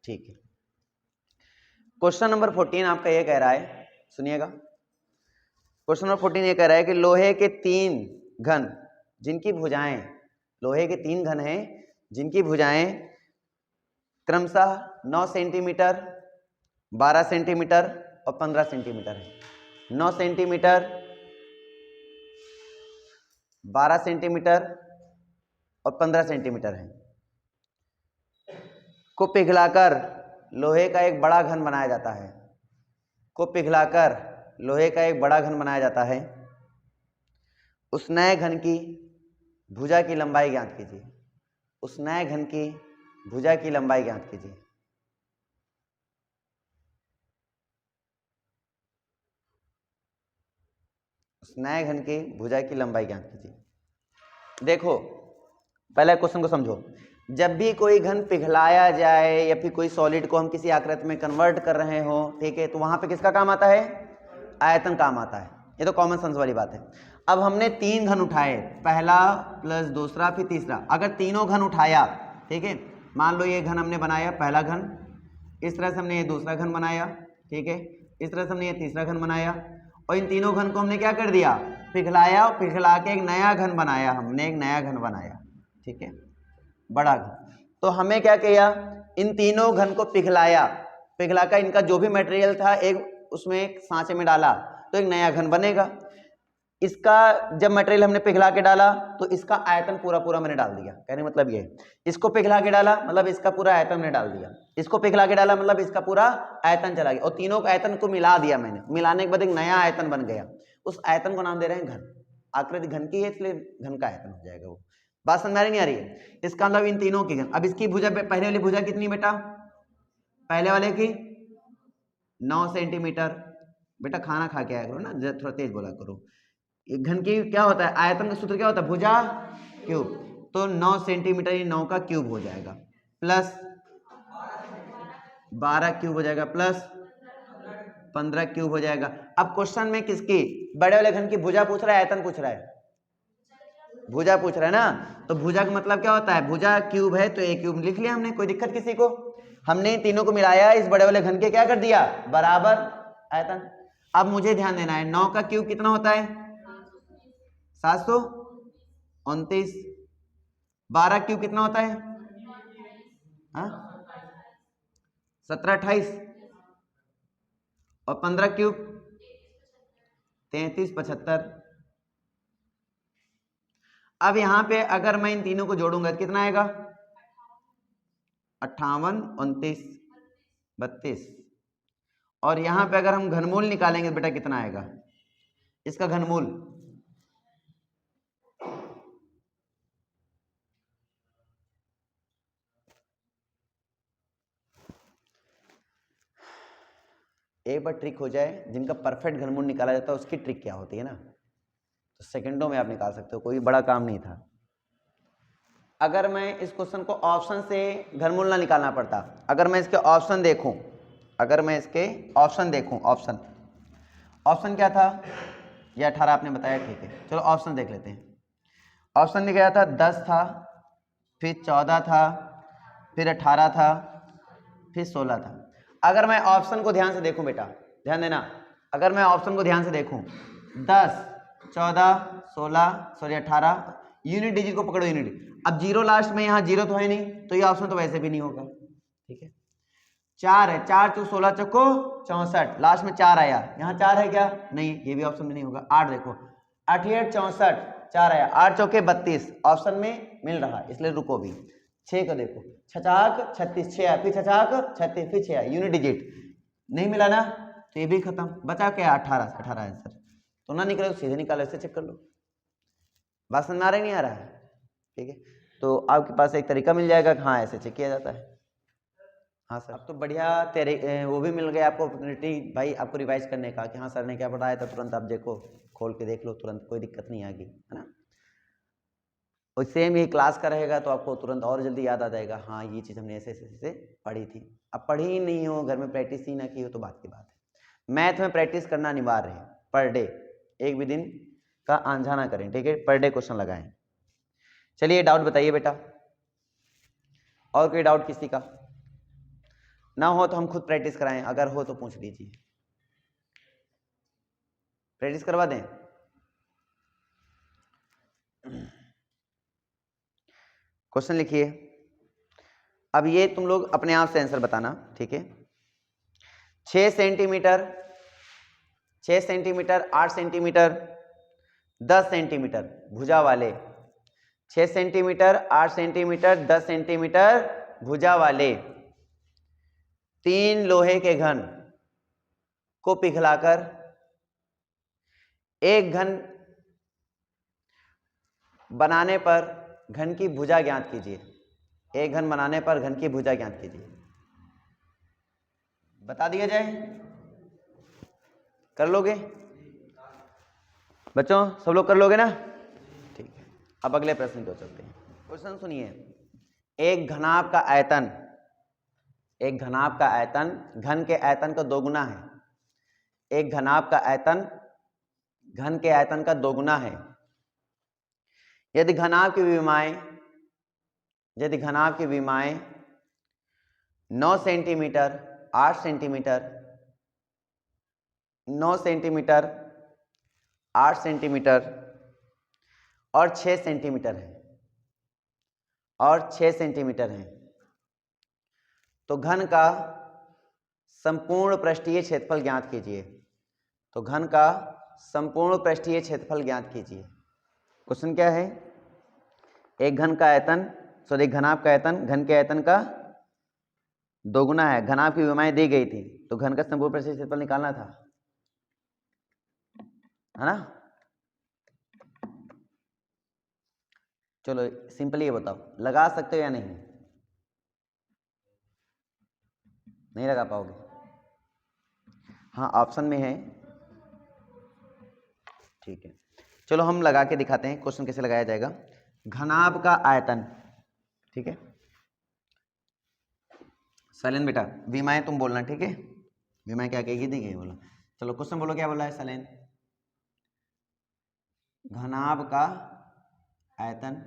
ठीक है। Question number 14 आपका ये कह रहा है, सुनिएगा। क्वेश्चन नंबर 14 ये कह रहा है कि लोहे के 3 घन जिनकी भुजाएं, लोहे के 3 घन हैं जिनकी भुजाएं क्रमशः 9 सेंटीमीटर, 12 सेंटीमीटर और 15 सेंटीमीटर है। 9 सेंटीमीटर, 12 सेंटीमीटर और 15 सेंटीमीटर है को पिघलाकर लोहे का एक बड़ा घन बनाया जाता है। को पिघलाकर लोहे का एक बड़ा घन बनाया जाता है। उस नए घन की भुजा की लंबाई ज्ञात कीजिए। उस नए घन की भुजा की लंबाई ज्ञात कीजिए। उस नए घन की भुजा की लंबाई ज्ञात कीजिए। देखो, पहले क्वेश्चन को समझो। जब भी कोई घन पिघलाया जाए या फिर कोई सॉलिड को हम किसी आकृति में कन्वर्ट कर रहे हो, ठीक है, तो वहां पे किसका काम आता है? आयतन काम आता है। ये तो कॉमन सेंस वाली बात है। अब हमने 3 घन उठाए, पहला प्लस दूसरा फिर तीसरा। अगर तीनों घन उठाया, ठीक है, मान लो ये घन हमने बनाया पहला घन, इस तरह से हमने ये दूसरा घन बनाया, ठीक है, इस तरह से हमने ये तीसरा घन बनाया, और इन तीनों घन को हमने क्या कर दिया? पिघलाया, और पिघला के एक नया घन बनाया। हमने एक नया घन बनाया, ठीक है, बड़ा घन। तो हमें क्या किया? इन तीनों घन को पिघलाया, पिघलाकर इनका जो भी मटेरियल था एक उसमें एक सांचे में डाला, तो एक नया घन बनेगा। इसका जब मटेरियल हमने पिघला के डाला तो इसका आयतन पूरा पूरा मैंने डाल दिया। कहने मतलब ये, इसको पिघला के डाला मतलब इसका पूरा आयतन मैंने डाल दिया, इसको पिघला के डाला मतलब इसका पूरा आयतन चला गया, और तीनों आयतन को मिला दिया मैंने। मिलाने के बाद एक नया आयतन बन गया। उस आयतन को नाम दे रहे हैं घन। आकृति घन की है इसलिए घन का आयतन हो जाएगा वो। बात समझ में नहीं आ रही है? इसका मतलब इन तीनों की घन। अब इसकी भुजा, पहले वाली भुजा कितनी बेटा? पहले वाले की 9 सेंटीमीटर। बेटा खाना खा के आया करो ना, थोड़ा तेज बोला करो। घन की क्या होता है? आयतन का सूत्र क्या होता है? भुजा क्यूब। तो 9 सेंटीमीटर ये 9 का क्यूब हो जाएगा, प्लस 12 क्यूब हो जाएगा, प्लस 15 क्यूब हो जाएगा। अब क्वेश्चन में किसकी? बड़े वाले घन की भुजा पूछ रहा है, आयतन पूछ रहा है? भुजा पूछ रहा है ना। तो भुजा का मतलब क्या होता है? भुजा क्यूब है तो ए क्यूब लिख लिया हमने। कोई दिक्कत किसी को? हमने तीनों को मिलाया, इस बड़े वाले घन के क्या कर दिया? बराबर आयतन। अब मुझे ध्यान देना है, 9 का क्यूब कितना होता है? 729। 12 क्यूब कितना होता है? 1728। और 15 क्यूब 3375। अब यहां पे अगर मैं इन तीनों को जोड़ूंगा कितना आएगा? 58, 29, 32। और यहां पे अगर हम घनमूल निकालेंगे बेटा कितना आएगा इसका घनमूल? एक बार ट्रिक हो जाए, जिनका परफेक्ट घनमूल निकाला जाता है उसकी ट्रिक क्या होती है ना, तो सेकंडों में आप निकाल सकते हो, कोई बड़ा काम नहीं था। अगर मैं इस क्वेश्चन को ऑप्शन से घनमूल ना निकालना पड़ता, अगर मैं इसके ऑप्शन देखूं, अगर मैं इसके ऑप्शन देखूं, ऑप्शन क्या था? ये 18 आपने बताया, ठीक है, चलो ऑप्शन देख लेते हैं। ऑप्शन में क्या था? 10 था, फिर 14 था, फिर 18 था, फिर 16 था। अगर मैं ऑप्शन को ध्यान से देखूं बेटा, ध्यान देना, अगर मैं ऑप्शन को ध्यान से देखूं, 10, 14, 16, सॉरी 18, यूनिट डिजिट को पकड़ो, यूनिट। अब जीरो लास्ट में, यहाँ जीरो तो है नहीं, तो ये ऑप्शन तो वैसे भी नहीं होगा, ठीक है। 4 है, 4 चौक 16 चौको 64, लास्ट में 4 आया, यहाँ 4 है क्या? नहीं, ये भी ऑप्शन में नहीं होगा। 8 देखो, 88 64, 4 आया, 8 चौके 32, ऑप्शन में मिल रहा, इसलिए रुको भी। 6 को देखो, छचाक 36, 6 फिर छचाक 36, फिर 6 यूनिट डिजिट नहीं मिला ना, तो ये भी खत्म। बचा क्या? 18 आंसर। तो ना निकले तो सीधे निकालो, ऐसे चेक कर लो। बात समझ में आ रहा है नहीं आ रहा है? ठीक है, तो आपके पास एक तरीका मिल जाएगा कि हाँ ऐसे चेक किया जाता है। हाँ सर, अब तो बढ़िया तेरे वो भी मिल गया आपको अपॉर्चुनिटी भाई, आपको रिवाइज करने का कि हाँ सर ने क्या पढ़ाया था, तुरंत आप देखो, खोल के देख लो, तुरंत कोई दिक्कत नहीं आएगी, है ना। और सेम ही क्लास का रहेगा तो आपको तुरंत और जल्दी याद आ जाएगा, हाँ ये चीज़ हमने ऐसे ऐसे पढ़ी थी। अब पढ़ी ही नहीं हो, घर में प्रैक्टिस ही ना की हो तो बात की बात है। मैथ में प्रैक्टिस करना अनिवार्य है, पर डे, एक भी दिन का आंझा ना करें, ठीक है, पर डे क्वेश्चन लगाएं। चलिए डाउट बताइए बेटा, और कोई डाउट किसी का? ना हो तो हम खुद प्रैक्टिस कराएं, अगर हो तो पूछ लीजिए, प्रैक्टिस करवा दें। क्वेश्चन लिखिए। अब ये तुम लोग अपने आप से आंसर बताना, ठीक है। 6 सेंटीमीटर, 6 सेंटीमीटर, 8 सेंटीमीटर, 10 सेंटीमीटर भुजा वाले, 6 सेंटीमीटर, 8 सेंटीमीटर, 10 सेंटीमीटर भुजा वाले 3 लोहे के घन को पिघलाकर एक घन बनाने पर घन की भुजा ज्ञात कीजिए। एक घन बनाने पर घन की भुजा ज्ञात कीजिए। बता दिया जाए, कर लोगे बच्चों? सब लोग कर लोगे ना? ठीक है। अब अगले प्रश्न को चलते हैं। क्वेश्चन सुनिए। एक घनाभ का आयतन, एक घनाभ का आयतन घन के आयतन का दोगुना है। एक घनाभ का आयतन घन के आयतन का दोगुना है। यदि घनाभ की विमाएं, यदि घनाभ की विमाएं 9 सेंटीमीटर, 8 सेंटीमीटर, 9 सेंटीमीटर, 8 सेंटीमीटर और 6 सेंटीमीटर है, और 6 सेंटीमीटर है, तो घन का संपूर्ण पृष्ठीय क्षेत्रफल ज्ञात कीजिए। तो घन का संपूर्ण पृष्ठीय क्षेत्रफल ज्ञात कीजिए। क्वेश्चन क्या है? एक घन का आयतन, सॉरी घनाभ का आयतन घन के आयतन का दोगुना है। घनाभ की विमाएं दी गई थी, तो घन का संपूर्ण पृष्ठीय क्षेत्रफल निकालना था, है ना? चलो सिंपली ये बताओ, लगा सकते हो या नहीं? नहीं लगा पाओगे? हाँ, ऑप्शन में है, ठीक है। चलो हम लगा के दिखाते हैं क्वेश्चन कैसे लगाया जाएगा। घनाभ का आयतन, ठीक है। सैलेन बेटा, विमाएं तुम बोलना, ठीक है। विमाएं क्या कहेगी? नहीं कहेगी, बोलो। चलो क्वेश्चन बोलो, क्या बोला है सैलेन? घनाभ का आयतन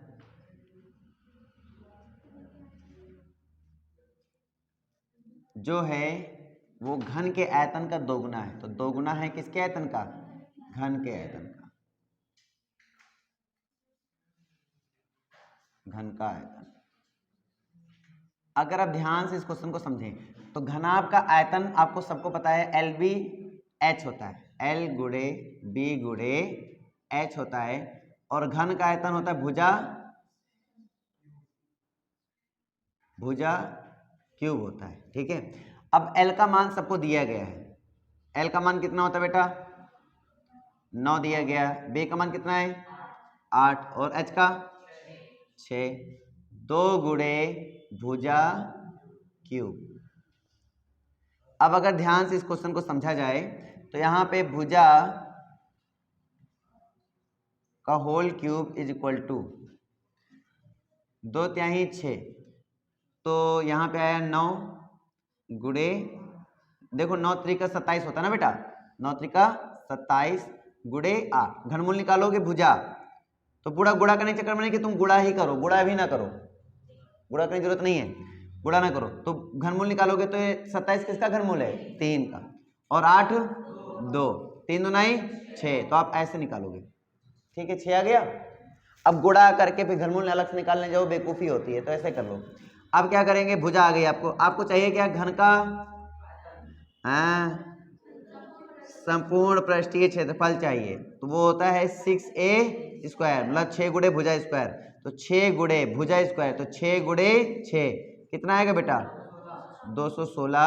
जो है वो घन के आयतन का दोगुना है। तो दोगुना है किसके आयतन का? घन के आयतन का, घन का आयतन। अगर आप ध्यान से इस क्वेश्चन को समझें तो घनाभ का आयतन आपको सबको पता है LBH होता है, L गुणे B गुणे H होता है, और घन का आयतन होता है भुजा, भुजा क्यूब होता है, ठीक है। अब L का मान सबको दिया गया है। L का मान कितना होता है बेटा? 9 दिया गया। B का मान कितना है? 8, और H का 6। 2 गुणे भुजा क्यूब। अब अगर ध्यान से इस क्वेश्चन को समझा जाए तो यहाँ पे भुजा का whole cube is equal to 2 तिहाई 6, तो यहाँ पे आया 9 गुणे, देखो 9 त्रिका 27 होता है ना बेटा, 9 त्रिका 27 गुणे 8। घनमूल निकालोगे भुजा, तो पूरा गुणा करने के चक्कर में नहीं कि तुम गुणा ही करो, गुणा भी ना करो, गुणा करने की जरूरत नहीं है, गुणा ना करो। तो घनमूल निकालोगे तो ये 27 किसका घनमूल है? 3 का, और 8 2, 3 दूनाई 6, तो आप ऐसे निकालोगे, ठीक है। 6 आ गया। अब गुणा करके फिर घनमूल अलग से निकालने जाओ, बेवकूफ़ी होती है, तो ऐसे कर लो। अब क्या करेंगे? भुजा आ गई आपको, आपको चाहिए क्या? घन का संपूर्ण पृष्ठीय क्षेत्रफल चाहिए, तो वो होता है 6a स्क्वायर, मतलब 6 गुणे भुजा स्क्वायर। तो 6 गुणे भुजा स्क्वायर, तो 6 गुणे 6 कितना आएगा बेटा? 216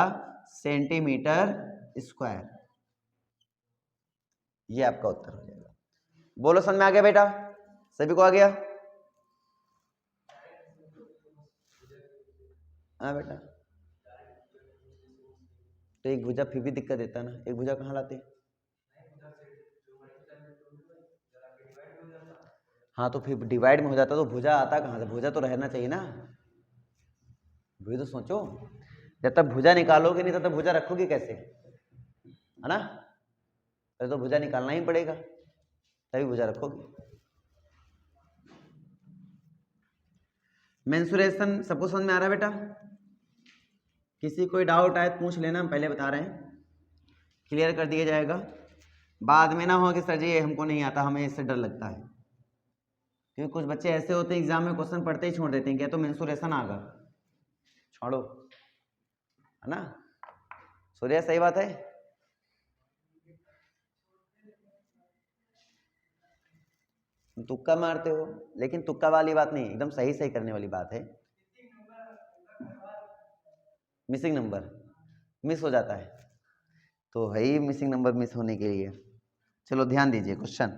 सेंटीमीटर स्क्वायर। ये आपका उत्तर हो जाएगा। बोलो, समझ में आ गया बेटा? सभी को आ गया? हाँ बेटा, तो एक भुजा फिर भी दिक्कत देता ना, एक भुजा कहाँ लाते? हाँ, तो फिर डिवाइड में हो जाता तो भुजा आता कहाँ से? भुजा तो रहना चाहिए ना, वही तो सोचो। जब तक भुजा निकालोगे नहीं तब तक भुजा रखोगे कैसे, है ना? तो भुजा निकालना ही पड़ेगा, तभी भुजा रखोगे। मेंसुरेशन सबको समझ में आ रहा है बेटा? किसी कोई डाउट आए तो पूछ लेना, हम पहले बता रहे हैं, क्लियर कर दिया जाएगा। बाद में ना हो कि सर जी ये हमको नहीं आता, हमें इससे डर लगता है, क्योंकि कुछ बच्चे ऐसे होते हैं एग्जाम में क्वेश्चन पढ़ते ही छोड़ देते हैं, क्या तो मेंसुरेशन आ गया, छोड़ो, है ना सूर्या, सही बात है। तुक्का मारते हो, लेकिन तुक्का वाली बात नहीं, एकदम सही सही करने वाली बात है। मिसिंग नंबर मिस हो जाता है, तो है ही मिसिंग नंबर मिस होने के लिए। चलो ध्यान दीजिए क्वेश्चन,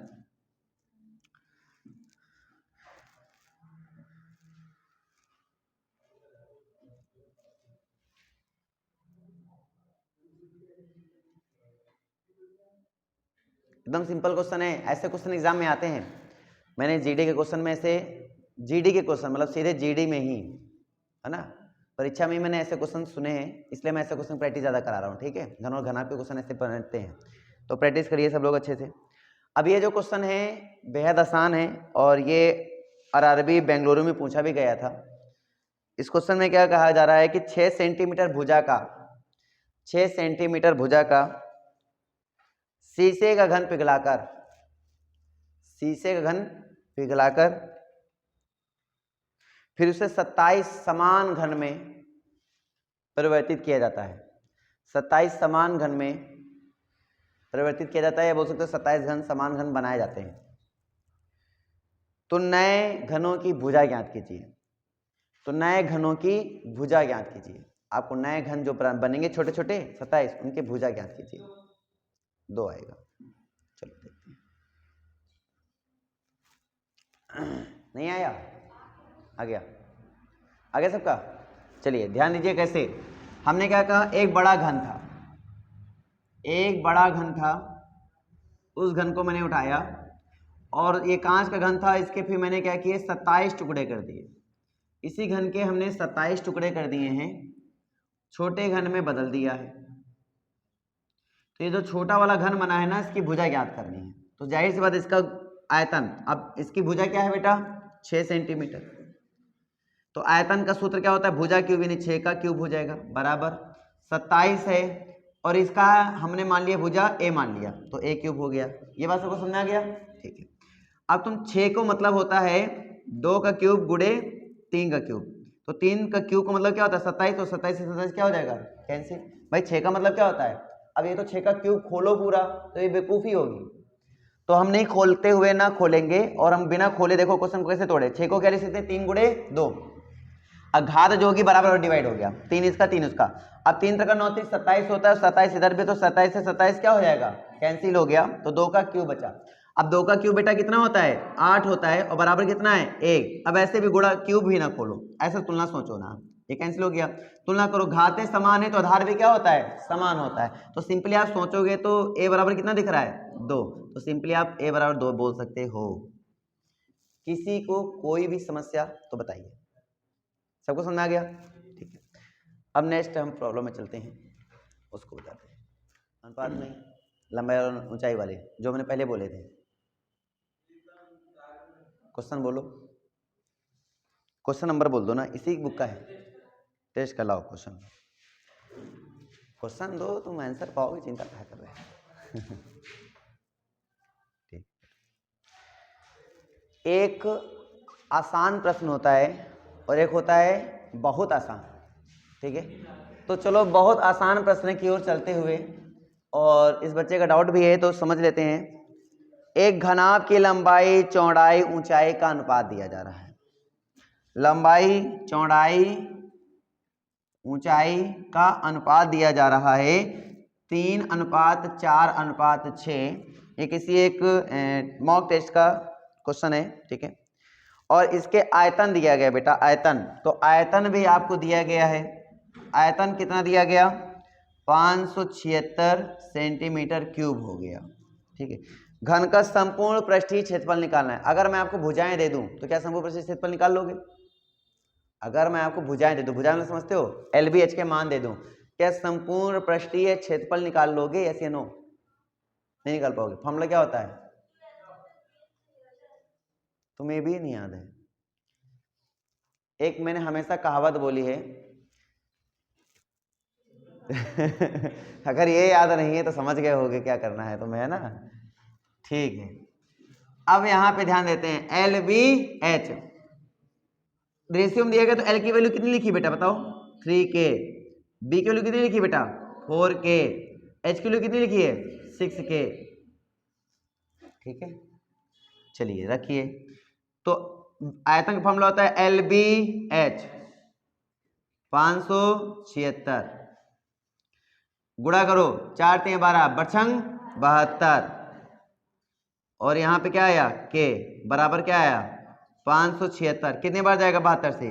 एकदम सिंपल क्वेश्चन है, ऐसे क्वेश्चन एग्जाम में आते हैं। मैंने जीडी के क्वेश्चन में से, जीडी के क्वेश्चन मतलब सीधे जीडी में ही, है ना, परीक्षा में मैंने ऐसे क्वेश्चन सुने हैं, इसलिए मैं ऐसे क्वेश्चन प्रैक्टिस ज़्यादा करा रहा हूँ, ठीक है। घन और घना पे क्वेश्चन ऐसे बनते हैं, तो प्रैक्टिस करिए सब लोग अच्छे से। अब ये जो क्वेश्चन है बेहद आसान है, और ये आरआरबी बेंगलुरु में पूछा भी गया था। इस क्वेश्चन में क्या कहा जा रहा है कि 6 सेंटीमीटर भुजा का, 6 सेंटीमीटर भुजा का शीशे का घन पिघलाकर, शीशे का घन पिघलाकर फिर उसे 27 समान घन में परिवर्तित किया जाता है। 27 समान घन में परिवर्तित किया जाता है, या बोल सकते हो 27 घन समान घन बनाए जाते हैं। तो नए घनों की भुजा ज्ञात कीजिए, तो नए घनों की भुजा ज्ञात कीजिए। आपको नए घन जो बनेंगे छोटे छोटे 27, उनके भुजा ज्ञात कीजिए। 2 आएगा, चलो देखते हैं। नहीं आया, आ गया, आ गया सबका। चलिए ध्यान दीजिए कैसे, हमने क्या कहा, एक बड़ा घन था, एक बड़ा घन था, उस घन को मैंने उठाया, और ये कांच का घन था, इसके फिर मैंने क्या किए, 27 टुकड़े कर दिए। इसी घन के हमने 27 टुकड़े कर दिए हैं, छोटे घन में बदल दिया है। तो ये जो छोटा वाला घन बना है ना, इसकी भुजा ज्ञात करनी है। तो जाहिर सी बात इसका आयतन, अब इसकी भुजा क्या है बेटा, 6 सेंटीमीटर। तो आयतन का सूत्र क्या होता है, भुजा क्यूब, यानी 6 का क्यूब हो जाएगा, बराबर 27 है, और इसका हमने मान लिया भुजा a मान लिया, तो a क्यूब हो गया। ये बात सबको समझ आ गया, ठीक है। अब तुम 6 को मतलब होता है 2 का क्यूब गुणे 3 का क्यूब, तो 3 का क्यूब का मतलब क्या होता है 27, तो 27 से 27 क्या हो जाएगा, कैंसिल। भाई 6 का मतलब क्या होता है, अब ये तो 6 का क्यूब खोलो पूरा, तो ये बेवकूफ़ी होगी, तो हम नहीं खोलते हुए ना खोलेंगे, और हम बिना खोले देखो क्वेश्चन को कैसे तोड़े। 6 को क्या लिख सकते हैं, 3 गुणे 2, अघात जो होगी बराबर और डिवाइड हो गया, 3 इसका 3 उसका। अब 3 3 9 3 27 होता है, 27 इधर भी, तो 27 से 27 क्या हो जाएगा, कैंसिल हो गया, तो 2 का क्यूब बचा। अब 2 का क्यूब बेटा कितना होता है, 8 होता है, और बराबर कितना है 1। अब ऐसे भी गुणा क्यूब भी ना खोलो, ऐसे तुलना सोचो ना, ये कैंसिल हो गया। तुलना करो, घातें समान है तो आधार भी क्या होता है, समान होता है। तो सिंपली आप सोचोगे तो a बराबर कितना दिख रहा है, 2, तो सिंपली आप a बराबर 2 बोल सकते हो। किसी को कोई भी समस्या तो बताइए, सबको समझ आ गया, ठीक है। अब नेक्स्ट हम प्रॉब्लम में चलते हैं, उसको बताते हैं। अनुपात में लंबाई और ऊंचाई वाले जो मैंने पहले बोले थे, क्वेश्चन बोलो, क्वेश्चन नंबर बोल दो ना, इसी बुक का है, टेस्ट कर लाओ क्वेश्चन, क्वेश्चन दो, तुम आंसर पाओगे, चिंता क्या कर रहे हैं। ठीक, एक आसान प्रश्न होता है और एक होता है बहुत आसान, ठीक है। तो चलो बहुत आसान प्रश्न की ओर चलते हुए, और इस बच्चे का डाउट भी है तो समझ लेते हैं। एक घनाभ की लंबाई चौड़ाई ऊंचाई का अनुपात दिया जा रहा है, लंबाई चौड़ाई ऊंचाई का अनुपात दिया जा रहा है 3:4:6। ये किसी एक मॉक टेस्ट का क्वेश्चन है, ठीक है। और इसके आयतन दिया गया बेटा, आयतन, तो आयतन भी आपको दिया गया है। आयतन कितना दिया गया, 576 सेंटीमीटर क्यूब हो गया, ठीक है। घन का संपूर्ण पृष्ठीय क्षेत्रफल निकालना है। अगर मैं आपको भुजाएं दे दूं तो क्या संपूर्ण पृष्ठीय क्षेत्रफल निकाल लोगे? अगर मैं आपको भुजाएं दे दूं, भुजाएं में समझते हो, LBH के मान दे दूं, क्या संपूर्ण पृष्ठीय क्षेत्रफल निकाल लोगे, यस या नो? नहीं निकाल पाओगे। फॉर्मूला क्या होता है, तुम्हें भी नहीं याद है? एक मैंने हमेशा कहावत बोली है, अगर ये याद नहीं है तो समझ गए होगे क्या करना है तुम्हें, है ना। ठीक है, अब यहाँ पे ध्यान देते हैं LBH रेशियो में दिया गया, तो L की वैल्यू कितनी लिखी बेटा बताओ, 3K। B की वैल्यू कितनी लिखी बेटा, 4K। H की वैल्यू कितनी लिखी है, 6K। ठीक है, चलिए रखिए। तो आयतन का फॉर्मूला होता है LBH 576, गुणा करो 4 3 12 बरछंग 72, और यहाँ पे क्या आया K बराबर क्या आया 576। कितने बार जाएगा 72 से,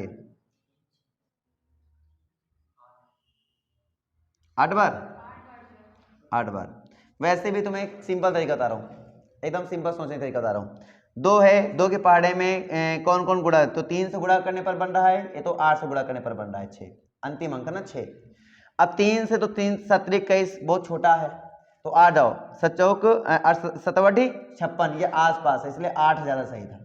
8 बार, 8 बार। वैसे भी तुम्हें एक सिंपल तरीका बता रहा हूँ, एकदम सिंपल सोचने का तरीका बता रहा हूँ। 2 है, 2 के पहाड़े में कौन कौन गुणा है, तो 3 से गुणा करने पर बन रहा है, ये तो 8 से गुणा करने पर बन रहा है 6, अंतिम अंक ना 6। अब 3 से तो 3 7 21 बहुत छोटा है, तो 8 आओ, 7 56, ये आसपास है, इसलिए 8 ज़्यादा सही था।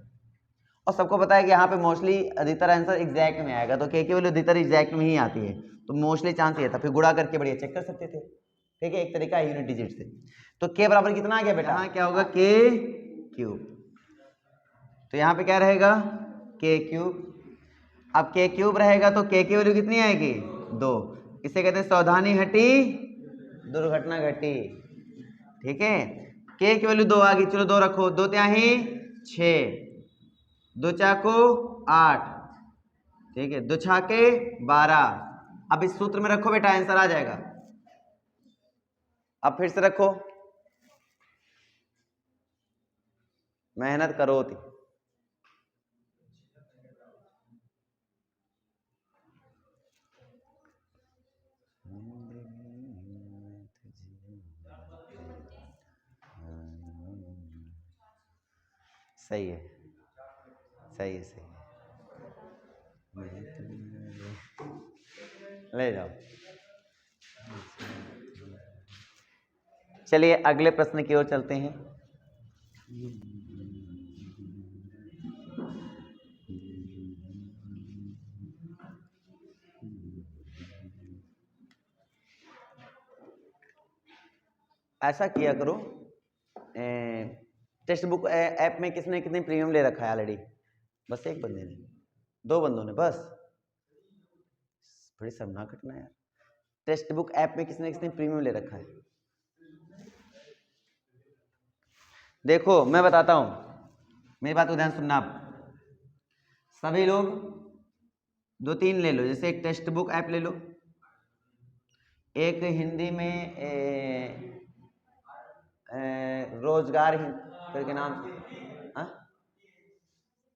और सबको पता है कि यहाँ पे मोस्टली अधिकतर आंसर एग्जैक्ट में आएगा, तो के वैल्यू अधिकतर एग्जैक्ट में ही आती है, तो मोस्टली चांस ये था। फिर गुणा करके बढ़िया चेक कर सकते थे, ठीक है, एक तरीका है यूनिट डिजिट से। तो के बराबर कितना आ गया बेटा, यहाँ क्या होगा के क्यूब, तो यहाँ पे क्या रहेगा के क्यूब। अब के क्यूब रहेगा तो के की वैल्यू कितनी आएगी 2, इसे कहते हैं सावधानी हटी दुर्घटना घटी। ठीक है, के की वैल्यू 2 आ गई, चलो 2 रखो, 2 त्याही 6, 2 चाको 8, ठीक है, 2 छाके 12। अब इस सूत्र में रखो बेटा, आंसर आ जाएगा। अब फिर से रखो, मेहनत करो थी। सही है, सही है, सही है, ले जाओ। चलिए अगले प्रश्न की ओर चलते हैं। ऐसा किया करो, टेक्स्ट बुक ऐप में किसने कितनी प्रीमियम ले रखा है ऑलरेडी, बस एक बंदे ने, 2 बंदों ने बस, बड़ी शर्मनाक घटना यार। टेक्स्ट बुक ऐप में किसने कितनी प्रीमियम ले रखा है, देखो मैं बताता हूँ, मेरी बात को ध्यान सुनना आप सभी लोग। 2-3 ले लो, जैसे एक टेक्स्ट बुक ऐप ले लो, एक हिंदी में रोजगार करके नाम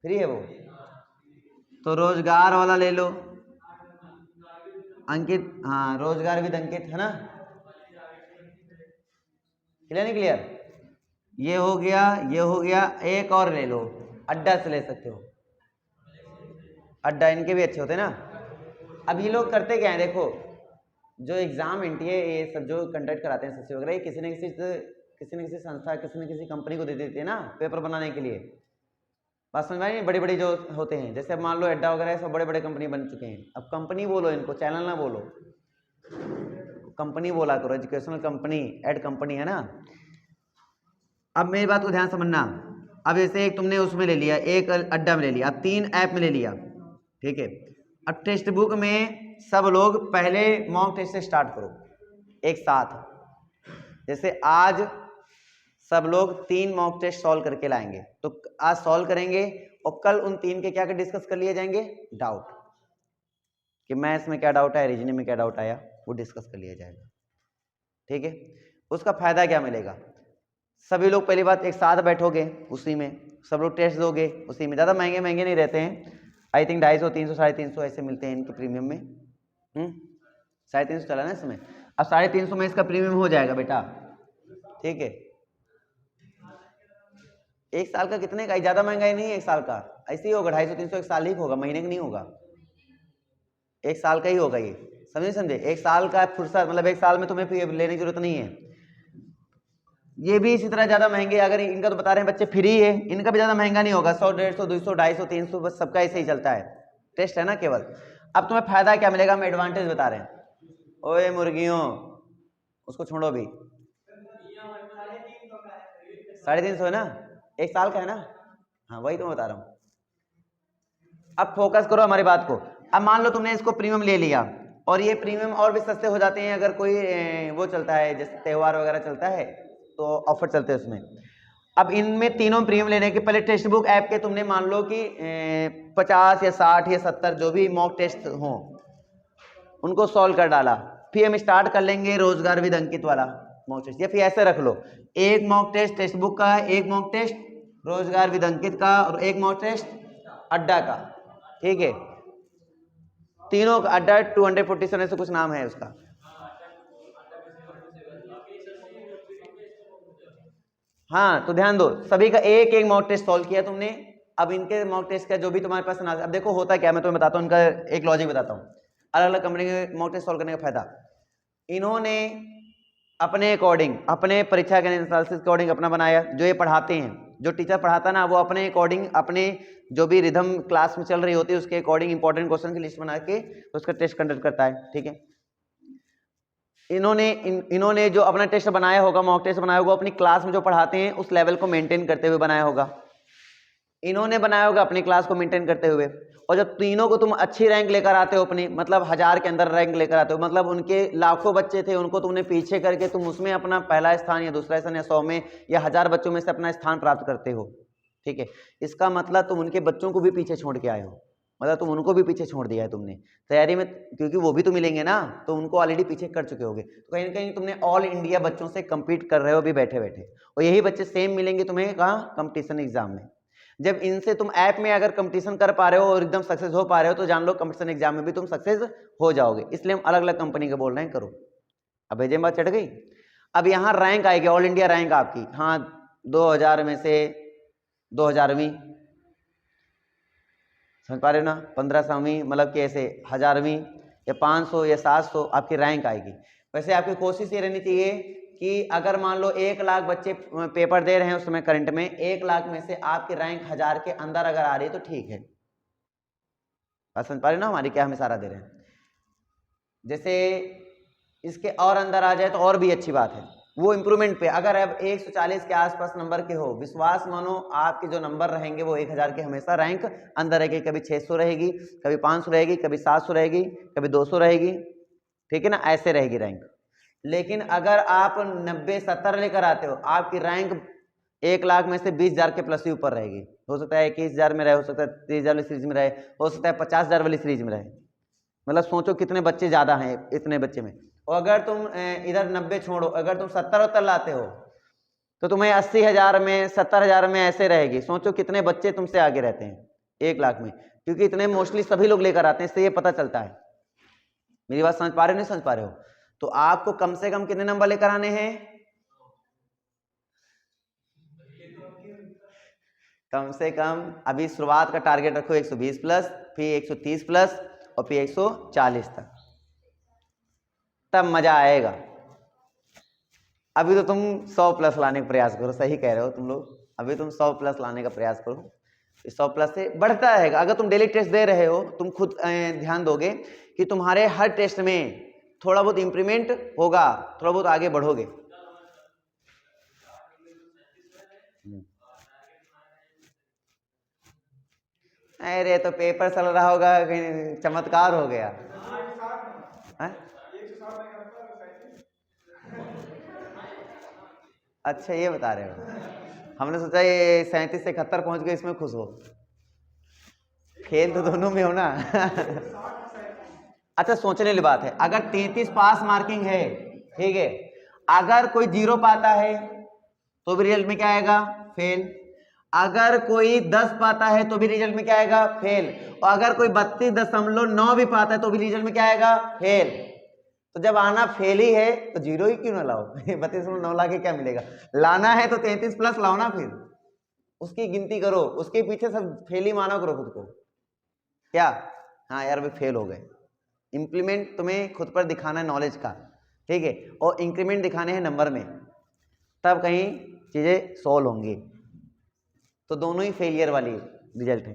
फ्री है वो, तो रोजगार वाला ले लो, अंकित, हाँ रोजगार विद अंकित है ना, क्लियर नहीं क्लियर, ये हो गया, ये हो गया। एक और ले लो, अड्डा से ले सकते हो, अड्डा, इनके भी अच्छे होते हैं ना। अब ये लोग करते क्या है, देखो जो एग्जाम एनटीए ये सब जो कंडक्ट कराते हैं एसएससी वगैरह, किसी न किसी संस्था, किसी न किसी कंपनी को दे देते हैं ना पेपर बनाने के लिए। बात समझ में आई, बड़ी बड़ी जो होते हैं, जैसे अब मान लो अड्डा वगैरह सब बड़े बड़े कंपनी बन चुके हैं। अब कंपनी बोलो इनको, चैनल ना बोलो, कंपनी बोला करो, एजुकेशनल कंपनी, एड कंपनी है ना। अब मेरी बात को ध्यान समझना, अब जैसे एक तुमने उसमें ले लिया, एक अड्डा में ले लिया, अब 3 ऐप में ले लिया, ठीक है। अब टेक्स्ट बुक में सब लोग पहले मॉक टेस्ट से स्टार्ट करो एक साथ, जैसे आज सब लोग 3 मॉक टेस्ट सॉल्व करके लाएंगे, तो आज सॉल्व करेंगे और कल उन 3 के क्या डिस्कस कर लिए जाएंगे, डाउट, कि मैथ्स में क्या डाउट आया, रीजनिंग में क्या डाउट आया, वो डिस्कस कर लिया जाएगा। ठीक है, उसका फायदा क्या मिलेगा, सभी लोग पहली बात एक साथ बैठोगे, उसी में सब लोग टेस्ट दोगे, उसी में ज़्यादा महंगे महंगे नहीं रहते हैं, आई थिंक 250 300 350 ऐसे मिलते हैं इनके प्रीमियम में। 350 चला ना इसमें, अब 350 में इसका प्रीमियम हो जाएगा बेटा। ठीक है, एक साल का कितने का, ज़्यादा महंगा ही नहीं है, एक साल का ऐसे ही होगा, 250-300 एक साल ही होगा, महीने का नहीं होगा, एक साल का ही होगा ये, समझे, एक साल का फुर्सत, मतलब एक साल में तुम्हें लेने की जरूरत नहीं है। ये भी इसी तरह ज़्यादा महंगे, अगर इनका तो बता रहे हैं बच्चे फ्री है, इनका भी ज़्यादा महंगा नहीं होगा, 100 150 200 250 300 सबका ऐसे ही चलता है, टेस्ट है ना केवल। अब तुम्हें फायदा क्या मिलेगा, हम एडवांटेज बता रहे हैं। ओए मुर्गियों, उसको छोड़ो अभी। 350 है ना, 1 साल का है ना। हाँ वही तो मैं बता रहा हूँ। अब फोकस करो हमारी बात को। अब मान लो तुमने इसको प्रीमियम ले लिया, और ये प्रीमियम और भी सस्ते हो जाते हैं अगर कोई वो चलता है, जैसे त्यौहार वगैरह चलता है तो ऑफर चलते हैं उसमें। अब इनमें तीनों प्रीमियम लेने के पहले टेक्स्ट बुक ऐप के तुमने मान लो कि 50 या 60 या 70 जो भी मॉक टेस्ट हों उनको सॉल्व कर डाला। फिर हम स्टार्ट कर लेंगे रोजगार विद अंकित वाला मॉक टेस्ट, या फिर ऐसे रख लो, एक मॉक टेस्ट टेक्स्ट बुक का, एक मॉक टेस्ट रोजगार विद अंकित का, और एक मॉक टेस्ट अड्डा का। ठीक है, तीनों का अड्डा 247 से कुछ नाम है उसका। हाँ तो ध्यान दो, सभी का एक एक मॉक टेस्ट सॉल्व किया तुमने। अब इनके मॉक टेस्ट का जो भी तुम्हारे पास अब देखो होता क्या, मैं तुम्हें बताता हूँ, इनका एक लॉजिक बताता हूँ। अलग अलग कंपनी के मॉक टेस्ट सॉल्व करने का फायदा, इन्होंने अपने अकॉर्डिंग, अपने परीक्षा के एनालिसिस अकॉर्डिंग अपना बनाया। जो ये पढ़ाते हैं, जो टीचर पढ़ाता ना, वो अपने अकॉर्डिंग, अपने जो भी रिदम क्लास में चल रही होती है उसके अकॉर्डिंग इंपॉर्टेंट क्वेश्चन की लिस्ट बना के उसका टेस्ट कंडक्ट करता है। ठीक है, इन्होंने जो अपना टेस्ट बनाया होगा, मॉक टेस्ट बनाया होगा, अपनी क्लास में जो पढ़ाते हैं उस लेवल को मेंटेन करते हुए बनाया होगा। इन्होंने बनाया होगा अपनी क्लास को मेंटेन करते हुए। और जब तीनों को तुम अच्छी रैंक लेकर आते हो अपनी, मतलब 1000 के अंदर रैंक लेकर आते हो, मतलब उनके लाखों बच्चे थे उनको तुमने पीछे करके तुम उसमें अपना पहला स्थान या दूसरा स्थान या 100 में या 1000 बच्चों में से अपना स्थान प्राप्त करते हो। ठीक है, इसका मतलब तुम उनके बच्चों को भी पीछे छोड़ के आए हो, मतलब तुम उनको भी पीछे छोड़ दिया है तुमने तैयारी में, क्योंकि वो भी तो मिलेंगे ना, तो उनको ऑलरेडी पीछे कर चुके होगे। तो कहीं ना कहीं तुमने ऑल इंडिया बच्चों से कम्पीट कर रहे हो अभी बैठे बैठे, और यही बच्चे सेम मिलेंगे तुम्हें कहाँ, कंपटीशन एग्जाम में। जब इनसे तुम ऐप में अगर कंपटीशन कर पा रहे हो और एकदम सक्सेस हो पा रहे हो, तो जान लो कंपटीशन एग्जाम में भी तुम सक्सेस हो जाओगे। इसलिए हम अलग अलग कंपनी के बोल रहे हैं, करो। अब भेजे बात चढ़ गई। अब यहाँ रैंक आएगी, ऑल इंडिया रैंक आपकी, हाँ 2000 में से 2000वीं, समझ पा रहे हो ना, 1500वीं, मतलब कि ऐसे 1000वीं या 500 या 700 आपकी रैंक आएगी। वैसे आपकी कोशिश ये रहनी चाहिए कि अगर मान लो 1 लाख बच्चे पेपर दे रहे हैं उस समय करंट में, 1 लाख में से आपकी रैंक 1000 के अंदर अगर आ रही है तो ठीक है। बात समझ पा रहे हो ना हमारी, क्या हम इशारा दे रहे हैं। जैसे इसके और अंदर आ जाए तो और भी अच्छी बात है, वो इंप्रूवमेंट पे। अगर अब 140 के आसपास नंबर के हो, विश्वास मानो आपके जो नंबर रहेंगे वो 1000 के हमेशा रैंक अंदर रहेगी। कभी 600 रहेगी, कभी 500 रहेगी, कभी 700 रहेगी, कभी 200 रहेगी। ठीक है ना, ऐसे रहेगी रैंक। लेकिन अगर आप 90-70 लेकर आते हो, आपकी रैंक 1 लाख में से 20,000 के प्लस ही ऊपर रहेगी। हो सकता है 21,000 में रहे, हो सकता है 30,000 वाली सीरीज में रहे, हो सकता है 50,000 वाली सीरीज में रहे। मतलब सोचो कितने बच्चे ज़्यादा हैं इतने बच्चे में। और अगर तुम इधर 90 छोड़ो, अगर तुम 70 लाते हो तो तुम्हें 80,000 में, 70,000 में ऐसे रहेगी। सोचो कितने बच्चे तुमसे आगे रहते हैं 1 लाख में, क्योंकि इतने मोस्टली सभी लोग लेकर आते हैं, इससे ये पता चलता है। मेरी बात समझ पा रहे हो, नहीं समझ पा रहे हो? तो आपको कम से कम कितने नंबर लेकर आने हैं? कम से कम अभी शुरुआत का टारगेट रखो 120 प्लस, फिर 130 प्लस, और फिर 140 तक, तब मजा आएगा। अभी तो तुम 100 प्लस लाने का प्रयास करो, सही कह रहे हो तुम लोग, अभी तुम 100 प्लस लाने का प्रयास करो। 100 प्लस से बढ़ता रहेगा। अगर तुम डेली टेस्ट दे रहे हो, तुम खुद ध्यान दोगे कि तुम्हारे हर टेस्ट में थोड़ा बहुत इंप्रूवमेंट होगा, थोड़ा बहुत आगे बढ़ोगे। अरे तो पेपर चल रहा होगा, चमत्कार हो गया। अच्छा ये बता रहे हो, हमने सोचा ये 37 से 71 पहुंच गए, इसमें खुश हो। खेल तो दोनों में हो ना। अच्छा सोचने वाली बात है, अगर 33 पास मार्किंग है, ठीक है, अगर कोई 0 पाता है तो भी रिजल्ट में क्या आएगा? फेल। अगर कोई 10 पाता है तो भी रिजल्ट में क्या आएगा? फेल। और अगर कोई 32.9 भी पाता है तो भी रिजल्ट में क्या आएगा? फेल। तो जब आना फेल ही है तो 0 ही क्यों ना लाओ? 32.9 ला के क्या मिलेगा? लाना है तो 33 प्लस लाओ ना, फिर उसकी गिनती करो, उसके पीछे सब फेल ही माना करो खुद को। क्या? हाँ यार वे फेल हो गए। इंप्लीमेंट तुम्हें खुद पर दिखाना है नॉलेज का, ठीक है, और इंक्रीमेंट दिखाने हैं नंबर में, तब कहीं चीजें सॉल्व होंगी। तो दोनों ही फेलियर वाली रिजल्ट है।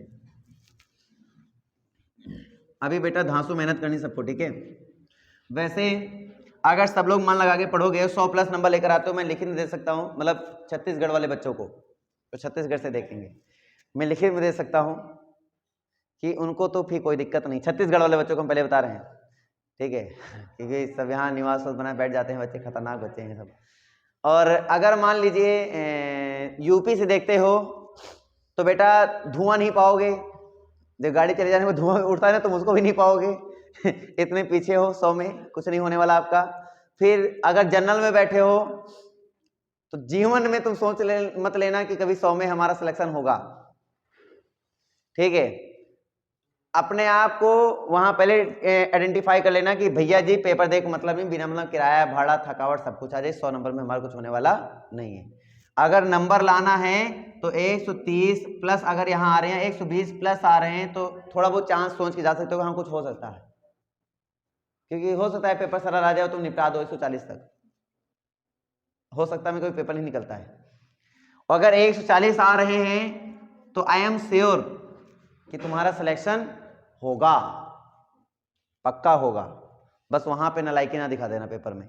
अभी बेटा धांसू मेहनत करनी सबको, ठीक है। वैसे अगर सब लोग मन लगा के पढ़ोगे 100 प्लस नंबर लेकर आते हो, मैं लिखित में दे सकता हूँ, मतलब छत्तीसगढ़ वाले बच्चों को तो छत्तीसगढ़ से देखेंगे, मैं लिखित में दे सकता हूँ कि उनको तो फिर कोई दिक्कत नहीं। छत्तीसगढ़ वाले बच्चों को हम पहले बता रहे हैं, ठीक है, क्योंकि सब यहाँ निवास बना बैठ जाते हैं बच्चे, खतरनाक बच्चे हैं सब। और अगर मान लीजिए यूपी से देखते हो तो बेटा धुआं नहीं पाओगे, जब गाड़ी चले जाने में धुआं उड़ता है ना, तुम उसको भी नहीं पाओगे इतने पीछे हो, 100 में कुछ नहीं होने वाला आपका। फिर अगर जनरल में बैठे हो तो जीवन में तुम मत लेना कि कभी 100 में हमारा सिलेक्शन होगा, ठीक है। अपने आप को वहां पहले आइडेंटिफाई कर लेना कि भैया जी पेपर दे मतलब नहीं, बिना मतलब किराया भाड़ा थकावट सब कुछ आ जाए, 100 नंबर में हमारा कुछ होने वाला नहीं है। अगर नंबर लाना है तो 130 प्लस, अगर यहाँ आ रहे हैं 120 प्लस आ रहे हैं तो थोड़ा बहुत चांस सोच के जा सकते हो कि हाँ कुछ हो सकता है, क्योंकि हो सकता है पेपर सरल आ जाए तुम निपटा दो 140 तक, हो सकता है कोई पेपर नहीं निकलता है। और अगर 140 आ रहे हैं तो आई एम श्योर कि तुम्हारा सिलेक्शन होगा, पक्का होगा, बस वहां पे नालायकी ना दिखा देना पेपर में,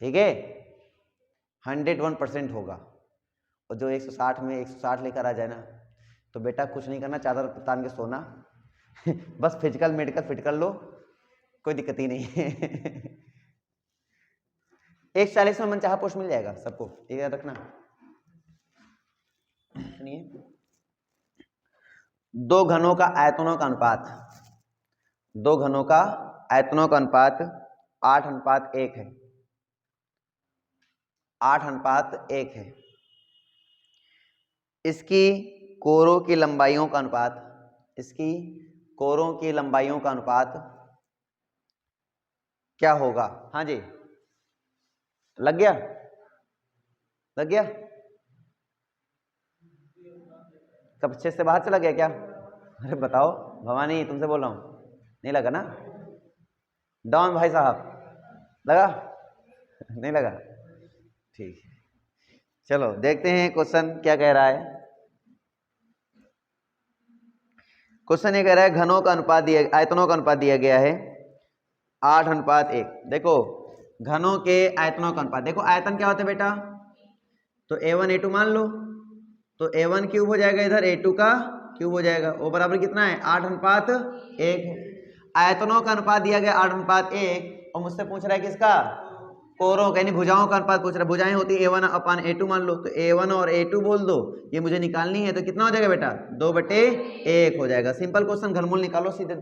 ठीक है। 101% होगा। और जो 160 में 160 लेकर आ जाए ना तो बेटा कुछ नहीं करना, चादर तान के सोना बस फिजिकल मेडिकल फिट कर लो, कोई दिक्कत ही नहीं है 140 में मनचाहा पोस्ट मिल जाएगा सबको, ये याद रखना। सुनिए, दो घनों का आयतनों का अनुपात, दो घनों का आयतनों का अनुपात 8:1 है, 8:1 है। इसकी कोरों की लंबाइयों का अनुपात, इसकी कोरों की लंबाइयों का अनुपात क्या होगा? हाँ जी, लग गया, लग गया, कब 6 से बाहर चला गया क्या? अरे बताओ भवानी, तुमसे बोल रहा हूं, नहीं लगा ना? डॉन भाई साहब लगा? नहीं लगा, ठीक है। चलो देखते हैं क्वेश्चन क्या कह रहा है। क्वेश्चन ये कह रहा है घनों का अनुपात दिया, आयतनों का अनुपात दिया गया है 8:1। देखो घनों के आयतनों का अनुपात, देखो आयतन क्या होता है बेटा, तो A1 A2 मान लो, तो A1 क्यूब हो जाएगा, इधर A2 का क्यूब हो जाएगा, वो बराबर कितना है 8:1 है। आयतनों का अनुपात दिया गया 8:1 और मुझसे पूछ रहा है किसका, कोरों का, यानी भुजाओं का अनुपात पूछ रहा है। भुजाएं होती है A1/A2 मान लो, तो A1 और A2 बोल दो, ये मुझे निकालनी है, तो कितना हो जाएगा बेटा 2/1 हो जाएगा। सिंपल क्वेश्चन, घनमूल निकालो सीधे।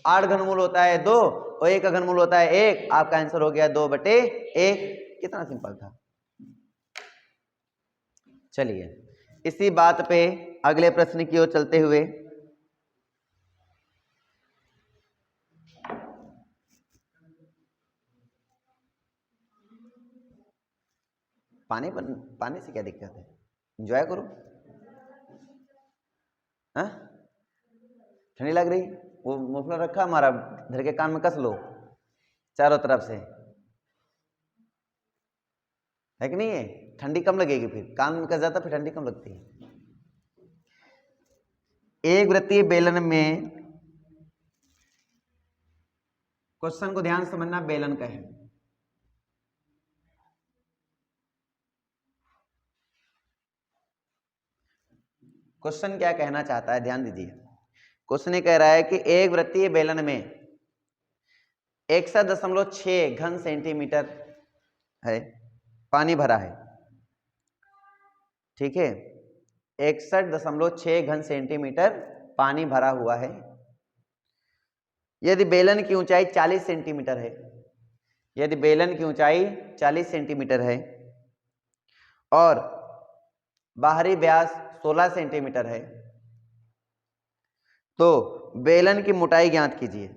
8 घनमूल होता है 2 और 1 का घनमूल होता है 1, आपका आंसर हो गया 2/1। कितना सिंपल था। चलिए इसी बात पे अगले प्रश्न की ओर चलते हुए, पानी से क्या दिक्कत है, एंजॉय करो। हाँ ठंडी लग रही, वो मुफलर रखा हमारा, धर के कान में कस लो चारों तरफ से, है कि नहीं है, ठंडी कम लगेगी, फिर कान में कस जाता फिर ठंडी कम लगती है। एक वृत्तीय बेलन में, क्वेश्चन को ध्यान से समझना, बेलन का है। क्वेश्चन क्या कहना चाहता है, ध्यान दीजिए। क्वेश्चन ये कह रहा है कि एक वृत्तीय बेलन में 61.6 घन सेंटीमीटर है पानी भरा है, ठीक है, 61.6 घन सेंटीमीटर पानी भरा हुआ है। यदि बेलन की ऊंचाई 40 सेंटीमीटर है, यदि बेलन की ऊंचाई 40 सेंटीमीटर है और बाहरी व्यास 16 सेंटीमीटर है, तो बेलन की मोटाई ज्ञात कीजिए।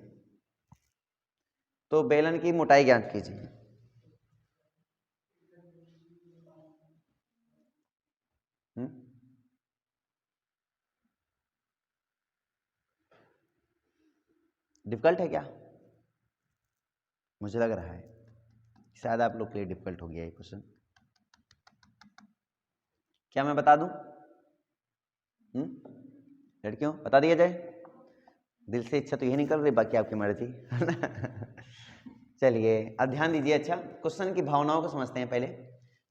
तो बेलन की मोटाई ज्ञात कीजिए। डिफिकल्ट है क्या? मुझे लग रहा है शायद आप लोग के लिए डिफिकल्ट हो गया ये क्वेश्चन। क्या मैं बता दूं? लड़कियों बता दिया जाए? दिल से इच्छा तो यही नहीं कर रही, बाकी आपकी मर्जी चलिए अब ध्यान दीजिए। अच्छा, क्वेश्चन की भावनाओं को समझते हैं पहले,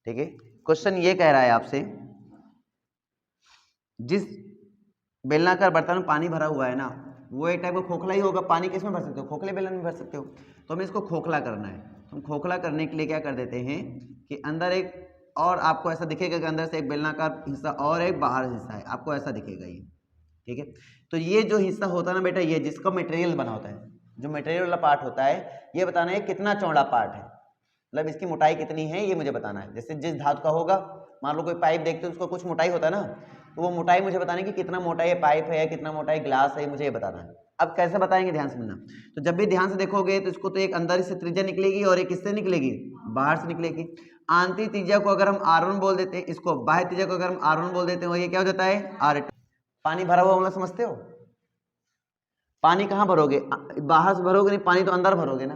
ठीक है। क्वेश्चन ये कह रहा है आपसे, जिस बेलनाकार बर्तन में पानी भरा हुआ है ना, वो एक टाइप का खोखला ही होगा। पानी किस में भर सकते हो? खोखले बेलन में भर सकते हो। तो हमें इसको खोखला करना है। तो हम खोखला करने के लिए क्या कर देते हैं कि अंदर एक और आपको ऐसा दिखेगा कि अंदर से एक बेलनाकार हिस्सा और एक बाहर हिस्सा है, आपको ऐसा दिखेगा ये, ठीक है। तो ये जो हिस्सा होता है ना बेटा, ये जिसका मटेरियल बना होता है, जो मटेरियल वाला पार्ट होता है, ये बताना है कितना चौड़ा पार्ट है, मतलब इसकी मोटाई कितनी है ये मुझे बताना है। जैसे जिस धातु का होगा, मान लो कोई पाइप देखते हो उसको कुछ मोटाई होता है ना, तो वो मोटाई मुझे बताना है कि कितना मोटा ये पाइप है, कितना मोटा ये ग्लास है, मुझे ये बताना है। अब कैसे बताएंगे, ध्यान समझना। तो जब भी ध्यान से देखोगे तो इसको तो एक अंदर से त्रिज्या निकलेगी और एक किससे निकलेगी, बाहर से निकलेगी। आंतरिक त्रिज्या को अगर हम R1 बोल देते हैं, इसको बाह्य त्रिज्या को अगर हम R1 बोल देते हैं, और ये क्या हो जाता है R2। पानी भरा हुआ होगा, समझते हो? पानी कहाँ भरोगे? बाहर से भरोगे नहीं, पानी तो अंदर भरोगे ना।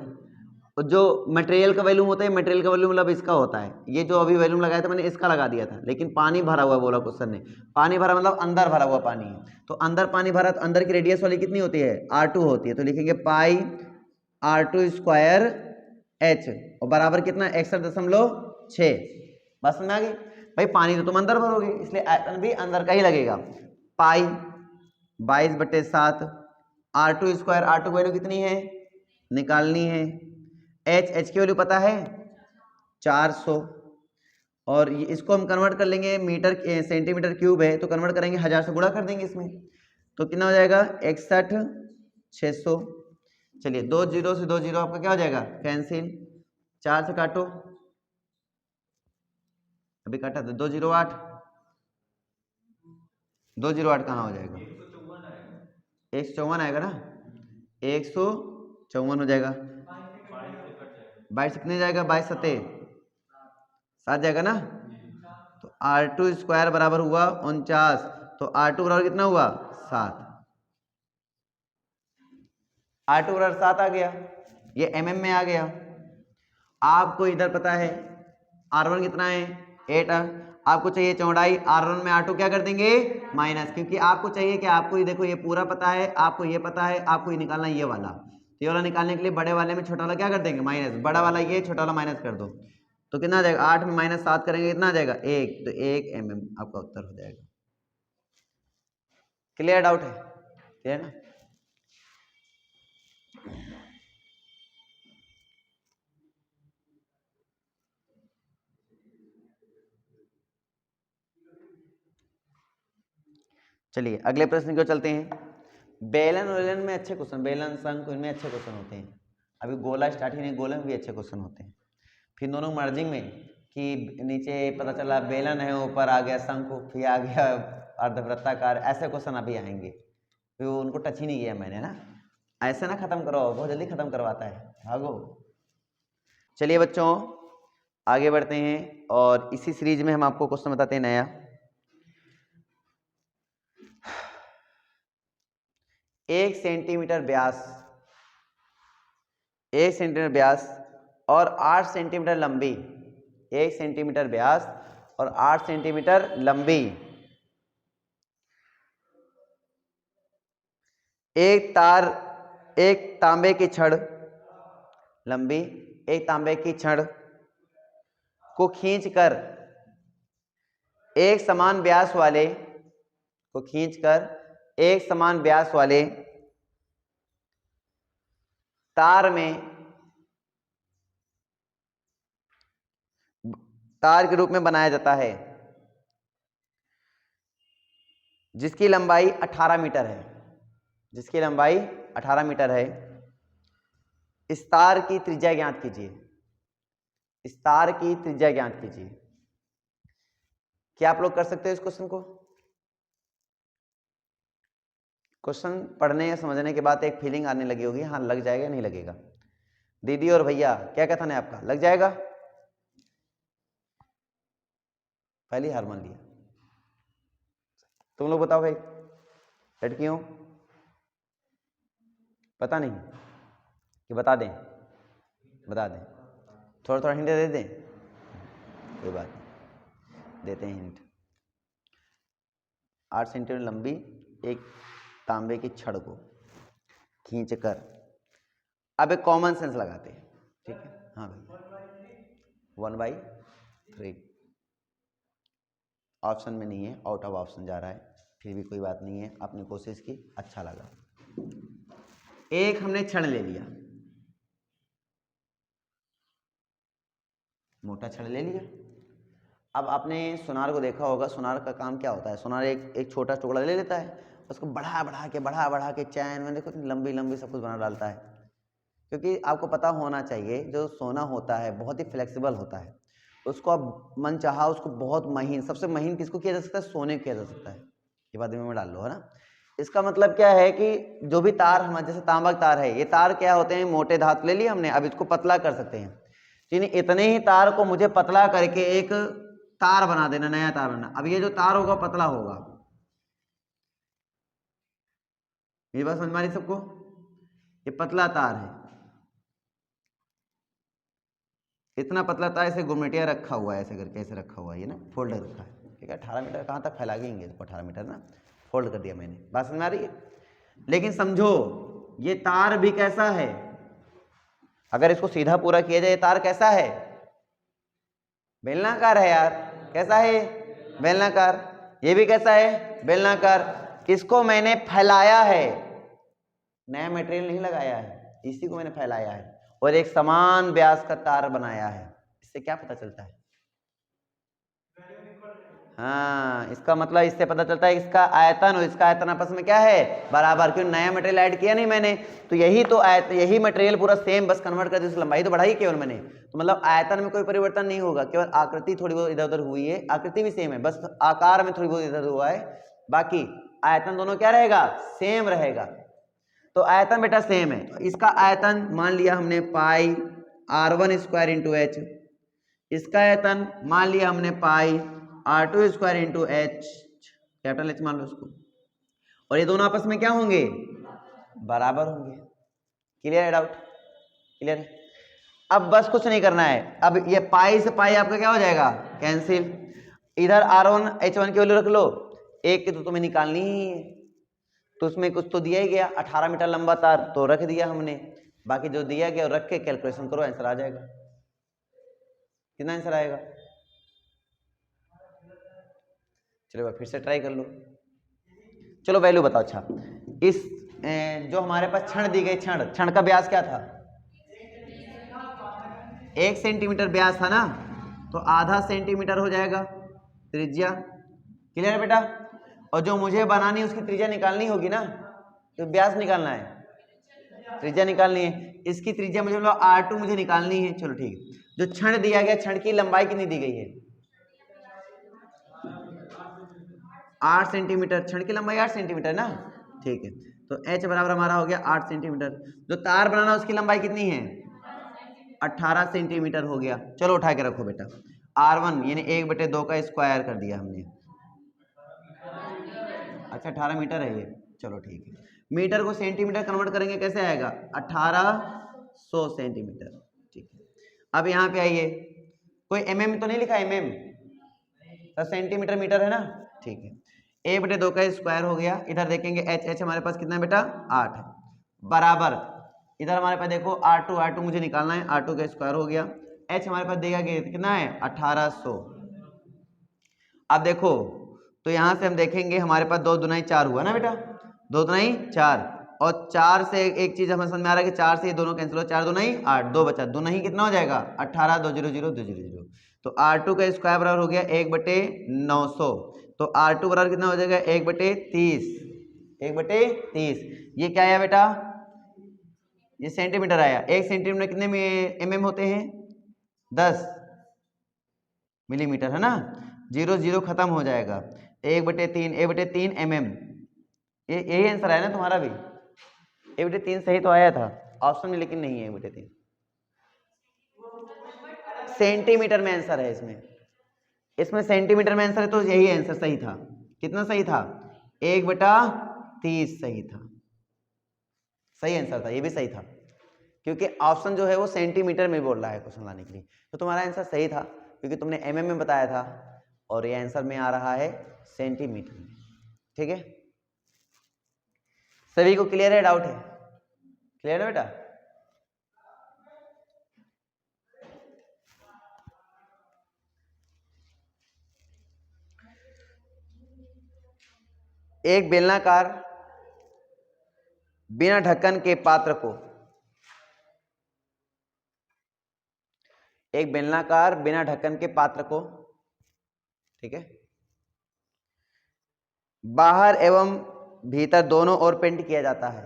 और जो मटेरियल का वॉल्यूम होता है, मटेरियल का वॉल्यूम मतलब इसका होता है, ये जो अभी वॉल्यूम लगाया था मैंने इसका लगा दिया था, लेकिन पानी भरा हुआ बोला क्वेश्चन ने। पानी भरा मतलब अंदर भरा हुआ पानी है। तो अंदर पानी भरा, तो अंदर की रेडियस वाली कितनी होती है? R2 होती है। तो लिखेंगे पाई R2 स्क्वायर H, और बराबर कितना? 61.6। बस समझ में आ गई भाई। पानी तो तुम अंदर भरोगे, इसलिए आयतन भी अंदर का ही लगेगा। पाई 22/7 R2 स्क्वायर, R2 वैल्यू कितनी है निकालनी है। H की वैल्यू पता है 400, और इसको हम कन्वर्ट कर लेंगे मीटर, सेंटीमीटर क्यूब है तो कन्वर्ट करेंगे 1000 से गुणा कर देंगे इसमें, तो कितना हो जाएगा 61,600। चलिए 2 जीरो से 2 जीरो आपका क्या हो जाएगा? कैंसिल। 4 से काटो, अभी काटा तो 208। 208 कहाँ हो जाएगा? 154 आएगा ना, 154 हो जाएगा। 22 कितने जाएगा? 22 सते 7 जाएगा ना। तो R2 स्क्वायर बराबर हुआ 49, तो R2 बराबर कितना हुआ? 7। R2 बराबर 7 आ गया, ये mm में आ गया। आपको इधर पता है R1 कितना है? 8। आपको चाहिए चौड़ाई, R1 में R2 क्या कर देंगे? माइनस, क्योंकि आपको चाहिए कि आपको ये देखो, ये पूरा पता है, आपको ये पता है, आपको ये निकालना ये वाला। तो ये वाला निकालने के लिए बड़े वाले में छोटा वाला क्या कर देंगे? माइनस। बड़ा वाला ये, छोटा वाला माइनस कर दो, तो कितना आ जाएगा? 8 में -7 करेंगे कितना आ जाएगा? 1। तो 1 mm आपका उत्तर हो जाएगा। क्लियर? डाउट है? क्लियर ना? चलिए अगले प्रश्न को चलते हैं। बेलन वेलन में अच्छे क्वेश्चन, बेलन शंख इनमें अच्छे क्वेश्चन होते हैं। अभी गोला स्टार्ट ही नहीं, गोले में भी अच्छे क्वेश्चन होते हैं। फिर दोनों मर्जिंग में कि नीचे पता चला बेलन है, ऊपर आ गया शंख, फिर आ गया अर्धवृत्ताकार, ऐसे क्वेश्चन अभी आएंगे। फिर उनको टच ही नहीं किया मैंने ना। ऐसे ना खत्म करो, बहुत जल्दी खत्म करवाता है, भागो। चलिए बच्चों आगे बढ़ते हैं, और इसी सीरीज में हम आपको क्वेश्चन बताते हैं नया। 1 सेंटीमीटर व्यास, 1 सेंटीमीटर व्यास और 8 सेंटीमीटर लंबी, 1 सेंटीमीटर व्यास और 8 सेंटीमीटर लंबी एक तार, एक तांबे की छड़ लंबी, एक तांबे की छड़ को खींचकर एक समान व्यास वाले, को खींचकर एक समान व्यास वाले तार में, तार के रूप में बनाया जाता है, जिसकी लंबाई 18 मीटर है, जिसकी लंबाई 18 मीटर है। इस तार की त्रिज्या ज्ञात कीजिए, इस तार की त्रिज्या ज्ञात कीजिए। क्या आप लोग कर सकते हो इस क्वेश्चन को? क्वेश्चन पढ़ने या समझने के बाद एक फीलिंग आने लगी होगी, हाँ लग जाएगा नहीं लगेगा। दीदी और भैया क्या कहता है आपका, लग जाएगा? पहली हार मान लिया। तुम लोग बताओ भाई, लड़कियों पता नहीं कि बता दें? बता दें, थोड़ा थोड़ा हिंट दे दें, कोई बात नहीं, देते हैं हिंट। 8 सेंटीमीटर लंबी एक तांबे की छड़ को खींचकर, अब एक कॉमन सेंस लगाते हैं, ठीक है, हाँ भैया 1/3 ऑप्शन में नहीं है, आउट ऑफ ऑप्शन जा रहा है, फिर भी कोई बात नहीं है, आपने कोशिश की, अच्छा लगा। एक हमने छड़ ले लिया, मोटा छड़ ले लिया। अब आपने सोनार को देखा होगा, सोनार का काम क्या होता है, सोनार एक छोटा टुकड़ा ले लेता है, उसको बढ़ा के चैन में देखो लंबी लंबी सब कुछ बना डालता है। क्योंकि आपको पता होना चाहिए जो सोना होता है बहुत ही फ्लेक्सिबल होता है, उसको आप मन चाहा उसको बहुत महीन, सबसे महीन किसको किया जा सकता है, सोने को किया जा सकता है। ये बात में डाल लो, है ना। इसका मतलब क्या है कि जो भी तार हमारे जैसे तांबा तार है, ये तार क्या होते हैं, मोटे धातु ले लिए हमने, अब इसको पतला कर सकते हैं। इतने ही तार को मुझे पतला करके एक तार बना देना, नया तार बनाना। अब ये जो तार होगा पतला होगा, ये बात समझ में आ रही सबको, ये पतला तार है, इतना पतला तार, ऐसे गुमटिया रखा हुआ है, ऐसे करके ऐसे रखा हुआ है, ये ना फोल्ड रखा है, ठीक है। 18 मीटर कहाँ तक फैलाएंगे इसको, 18 मीटर ना फोल्ड कर दिया मैंने, बात समझ में आ रही है। लेकिन समझो ये तार भी कैसा है, अगर इसको सीधा पूरा किया जाए, तार कैसा है, बेलनाकार है यार, कैसा है, बेलनाकार। ये भी कैसा है, बेलनाकार। इसको मैंने फैलाया है, नया मटेरियल नहीं लगाया है, इसी को मैंने फैलाया है और एक समान व्यास का तार बनाया है। इससे क्या पता चलता है, हाँ, इसका मतलब इससे पता चलता है इसका आयतन और इसका आयतन आपस में क्या है, बराबर। क्यों, नया मटेरियल ऐड किया नहीं मैंने, तो यही तो यही मटेरियल पूरा सेम, बस कन्वर्ट कर दी, लंबाई तो बढ़ाई केवल मैंने, तो मतलब आयतन में कोई परिवर्तन नहीं होगा, केवल आकृति थोड़ी बहुत इधर उधर हुई है, आकृति भी सेम है, बस आकार में थोड़ी बहुत इधर हुआ है, बाकी आयतन दोनों क्या रहेगा, सेम रहेगा। तो आयतन बेटा सेम है, तो इसका आयतन मान लिया हमने पाई r1 स्क्वायर इंटू एच, इसका आयतन मान लिया हमने पाई r2 square into H, capital H मान लो उसको, और ये दोनों आपस में क्या होंगे, बराबर होंगे। क्लियर है, डाउट क्लियर है। अब बस कुछ नहीं करना है, अब ये पाई से पाई आपका क्या हो जाएगा, कैंसिल, इधर r1 h1 की वैल्यू रख लो, एक की तो तुम्हें निकालनी ही है, तो उसमें कुछ तो दिया ही गया, 18 मीटर लंबा तार तो रख दिया हमने, बाकी जो दिया गया रख के कैलकुलेशन करो, आंसर आ जाएगा। कितना आंसर आएगा, चलो फिर से ट्राई कर लो, चलो वैल्यू बताओ। अच्छा, इस जो हमारे पास क्षण दी गई, क्षण का व्यास क्या था, 1 सेंटीमीटर व्यास था ना, तो आधा सेंटीमीटर हो जाएगा त्रिज्या। क्लियर है बेटा, और जो मुझे बनानी उसकी त्रिज्या निकालनी होगी ना, तो व्यास निकालना है, त्रिज्या निकालनी है, इसकी त्रिज्या मुझे मतलब r2 मुझे निकालनी है। चलो ठीक है, जो क्षण दिया गया, क्षण की लंबाई कितनी दी गई है, 8 सेंटीमीटर, क्षण की लंबाई 8 सेंटीमीटर ना, ठीक है, तो h बराबर हमारा हो गया 8 सेंटीमीटर। जो तार बनाना उसकी लंबाई कितनी है, 18 सेंटीमीटर हो गया। चलो उठा के रखो बेटा, r1 यानी 1/2 का स्क्वायर कर दिया हमने, अच्छा 18 मीटर है ये, चलो ठीक है। मीटर को सेंटीमीटर कन्वर्ट करेंगे, कैसे आएगा, 1800 सेंटीमीटर, ठीक है। अब यहाँ पे आइए, कोई mm तो नहीं लिखा, mm तो सेंटीमीटर मीटर है ना, ठीक है। 1/2 का स्क्वायर हो गया, इधर देखेंगे h हमारे पास कितना है बेटा, 8 है, बराबर इधर हमारे पास देखो r2 मुझे निकालना है, r2 का स्क्वायर हो गया, h हमारे पास देगा कितना है, 1800। अब देखो, तो यहां से हम देखेंगे हमारे पास 2 दूनी 4 हुआ ना बेटा, 2 दूनी 4, और 4 से एक चीज हमें समझ में आ रहा है कि 4 से ये दोनों कैंसिल हो, 4 दूनी 8, 2 बचा, 2 नहीं कितना हो जाएगा, 18, 200, तो r2 का स्क्वायर बराबर हो गया 1/900, तो r2 बराबर कितना हो जाएगा, 1/30, 1/30। ये क्या आया बेटा, ये सेंटीमीटर आया, 1 सेंटीमीटर कितने में mm होते हैं, 10 मिलीमीटर, है ना, 0 0 खत्म हो जाएगा, 1/3 mm, ये यही आंसर आया ना तुम्हारा भी, 1/3 सही तो आया था ऑप्शन में, लेकिन नहीं है 1/3, सेंटीमीटर में आंसर है, इसमें सेंटीमीटर में आंसर है, तो यही आंसर सही था। कितना सही था, 1/30 सही था, सही आंसर था, ये भी सही था, क्योंकि ऑप्शन जो है वो सेंटीमीटर में बोल रहा है क्वेश्चन लाने के लिए, तो तुम्हारा आंसर सही था, क्योंकि तुमने mm में बताया था और ये आंसर में आ रहा है सेंटीमीटर में। ठीक है, सभी को क्लियर है, डाउट है, क्लियर है बेटा। एक बेलनाकार बिना ढक्कन के पात्र को, एक बेलनाकार बिना ढक्कन के पात्र को, ठीक है, बाहर एवं भीतर दोनों ओर पेंट किया जाता है।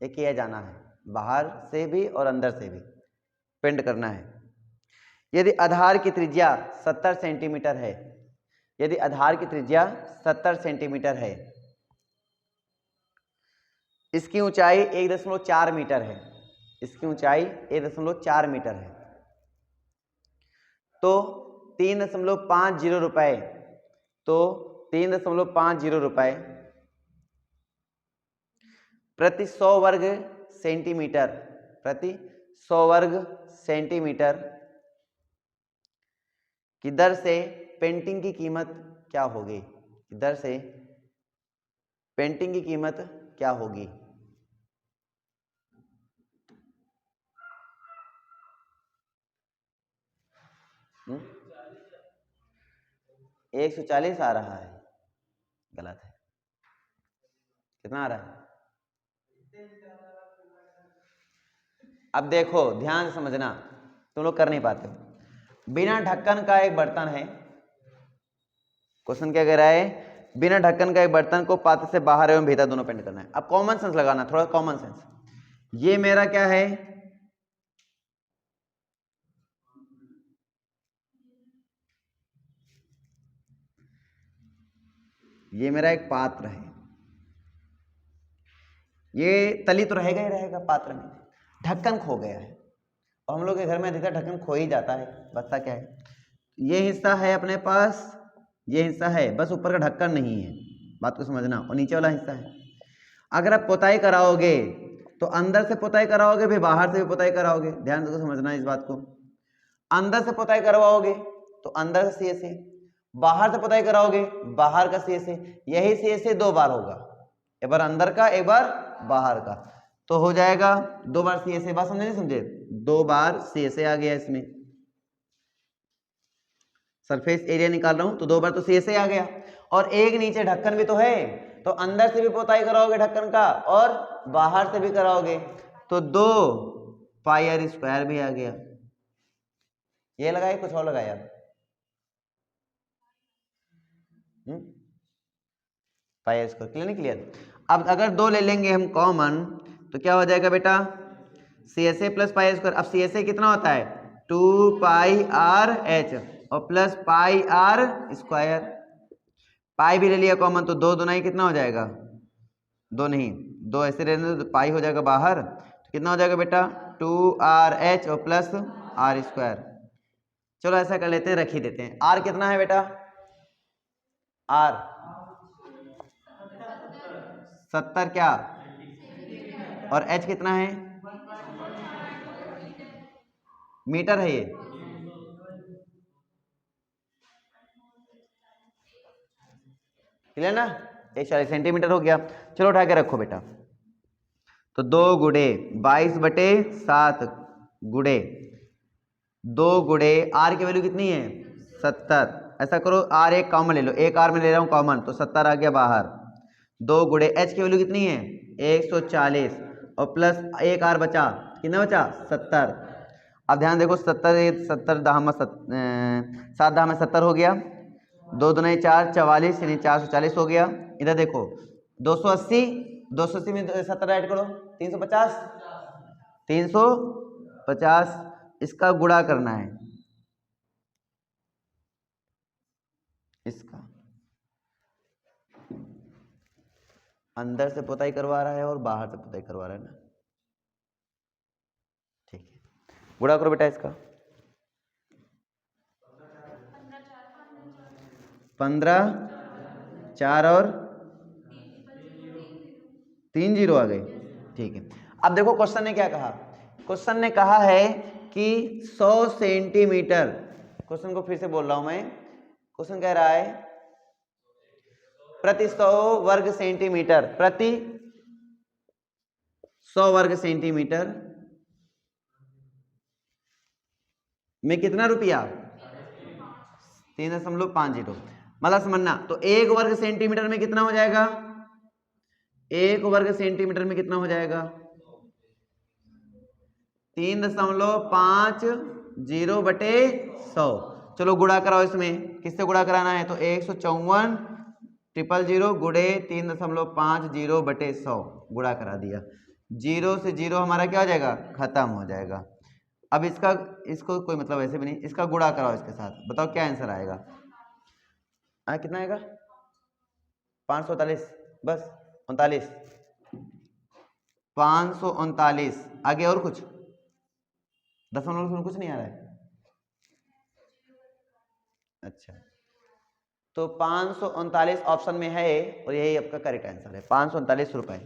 ये किया जाना है, बाहर से भी और अंदर से भी पेंट करना है। यदि आधार की त्रिज्या 70 सेंटीमीटर है, यदि आधार की त्रिज्या 70 सेंटीमीटर है, इसकी ऊंचाई 1.4 मीटर है, इसकी ऊंचाई 1.4 मीटर है, तो 3.50 रुपए, तो 3.50 रुपए प्रति 100 वर्ग सेंटीमीटर, प्रति 100 वर्ग सेंटीमीटर की दर से पेंटिंग की कीमत क्या होगी, की दर से पेंटिंग की कीमत क्या होगी। हुँ? 140 आ रहा है, गलत है। कितना आ रहा है? अब देखो ध्यान से समझना, तुम लोग कर नहीं पाते हो। बिना ढक्कन का एक बर्तन है, क्वेश्चन क्या कह रहा है, बिना ढक्कन का एक बर्तन को पात्र से बाहर एवं भीतर दोनों पेंट करना है। अब कॉमन सेंस लगाना, थोड़ा कॉमन सेंस। ये मेरा क्या है, ये मेरा एक पात्र है, ये तली तो रहेगा ही रहेगा पात्र में, ढक्कन खो गया है, और हम लोग के घर में अधिकतर ढक्कन खो ही जाता है, बचता क्या है, ये हिस्सा है अपने पास, ये हिस्सा है, बस ऊपर का ढक्कन नहीं है, बात को समझना, और नीचे वाला हिस्सा है। अगर आप पुताई कराओगे तो अंदर से पुताई कराओगे, फिर बाहर से भी पुताई कराओगे, ध्यान से समझना इस बात को। अंदर से पुताई करवाओगे तो अंदर से CSA, बाहर से पुताई कराओगे बाहर का CSA, यही CSA 2 बार होगा, एक बार अंदर का एक बार बाहर का, तो हो जाएगा 2 बार CSA। बात समझे नहीं समझे, 2 बार CSA आ गया, इसमें सरफेस एरिया निकाल रहा हूं तो 2 बार तो CSA आ गया, और एक नीचे ढक्कन भी तो है, तो अंदर से भी पुताई कराओगे ढक्कन का और बाहर से भी कराओगे, तो 2 पाई आर स्क्वायर भी आ गया। ये लगाए कुछ और लगाया, पाई आर स्क्वायर, क्लियर नहीं क्लियर। अब अगर 2 ले लेंगे हम कॉमन तो क्या हो जाएगा बेटा, CSA plus pi r square. अब CSA कितना होता है, 2 पाई आर एच और plus pi r square, pi भी ले लिया कॉमन तो 2 दुनाई कितना हो जाएगा, 2 नहीं 2 ऐसे रहने तो पाई हो जाएगा बाहर, तो कितना हो जाएगा बेटा 2RH और प्लस आर स्क्वायर। चलो ऐसा कर लेते हैं, रख ही देते हैं। आर कितना है बेटा, आर 70 क्या, और एच कितना है, मीटर है ये, क्लियर ना, 140 सेंटीमीटर हो गया। चलो उठा के रखो बेटा, तो 2 गुड़े 22/7 गुड़े 2 गुड़े आर की वैल्यू कितनी है 70। ऐसा करो आर एक कॉमन ले लो, एक आर में ले रहा हूँ कॉमन तो 70 आ गया बाहर। 2 गुड़े एच की वैल्यू कितनी है 140 और प्लस एक आर बचा, कितना बचा 70। अब ध्यान देखो 70 दाम 7 दाम 70 हो गया, 2 दूनी 4 44 यानी 440 हो गया। इधर देखो 280 280 में 70 ऐड करो 350 350, इसका गुणा करना है इसका, अंदर से पुताई करवा रहा है और बाहर से पुताई करवा रहा है ना, ठीक है गुणा करो बेटा इसका, 15 4 और 3 जीरो आ गए, ठीक है। अब देखो क्वेश्चन ने क्या कहा, क्वेश्चन ने कहा है कि 100 सेंटीमीटर, क्वेश्चन को फिर से बोल रहा हूं मैं, क्वेश्चन कह रहा है प्रति 100 वर्ग सेंटीमीटर, प्रति 100 वर्ग सेंटीमीटर में कितना रुपया 3.50, मतलब समझना तो 1 वर्ग सेंटीमीटर में कितना हो जाएगा 1 वर्ग सेंटीमीटर में कितना हो जाएगा? 3.50/100। चलो गुणा कराओ इसमें, किससे गुणा कराना है? तो 154,000 गुणे 3.50/100 गुणा करा दिया। 0 से 0 हमारा क्या हो जाएगा? खत्म हो जाएगा। अब इसको कोई मतलब ऐसे भी नहीं, इसका गुणा कराओ इसके साथ, बताओ क्या आंसर आएगा? कितना आएगा? 539, बस 39, 539। आगे और कुछ? दशमलव में कुछ नहीं आ रहा है? अच्छा, तो 539 ऑप्शन में है और यही आपका करेक्ट आंसर है। 539 रुपए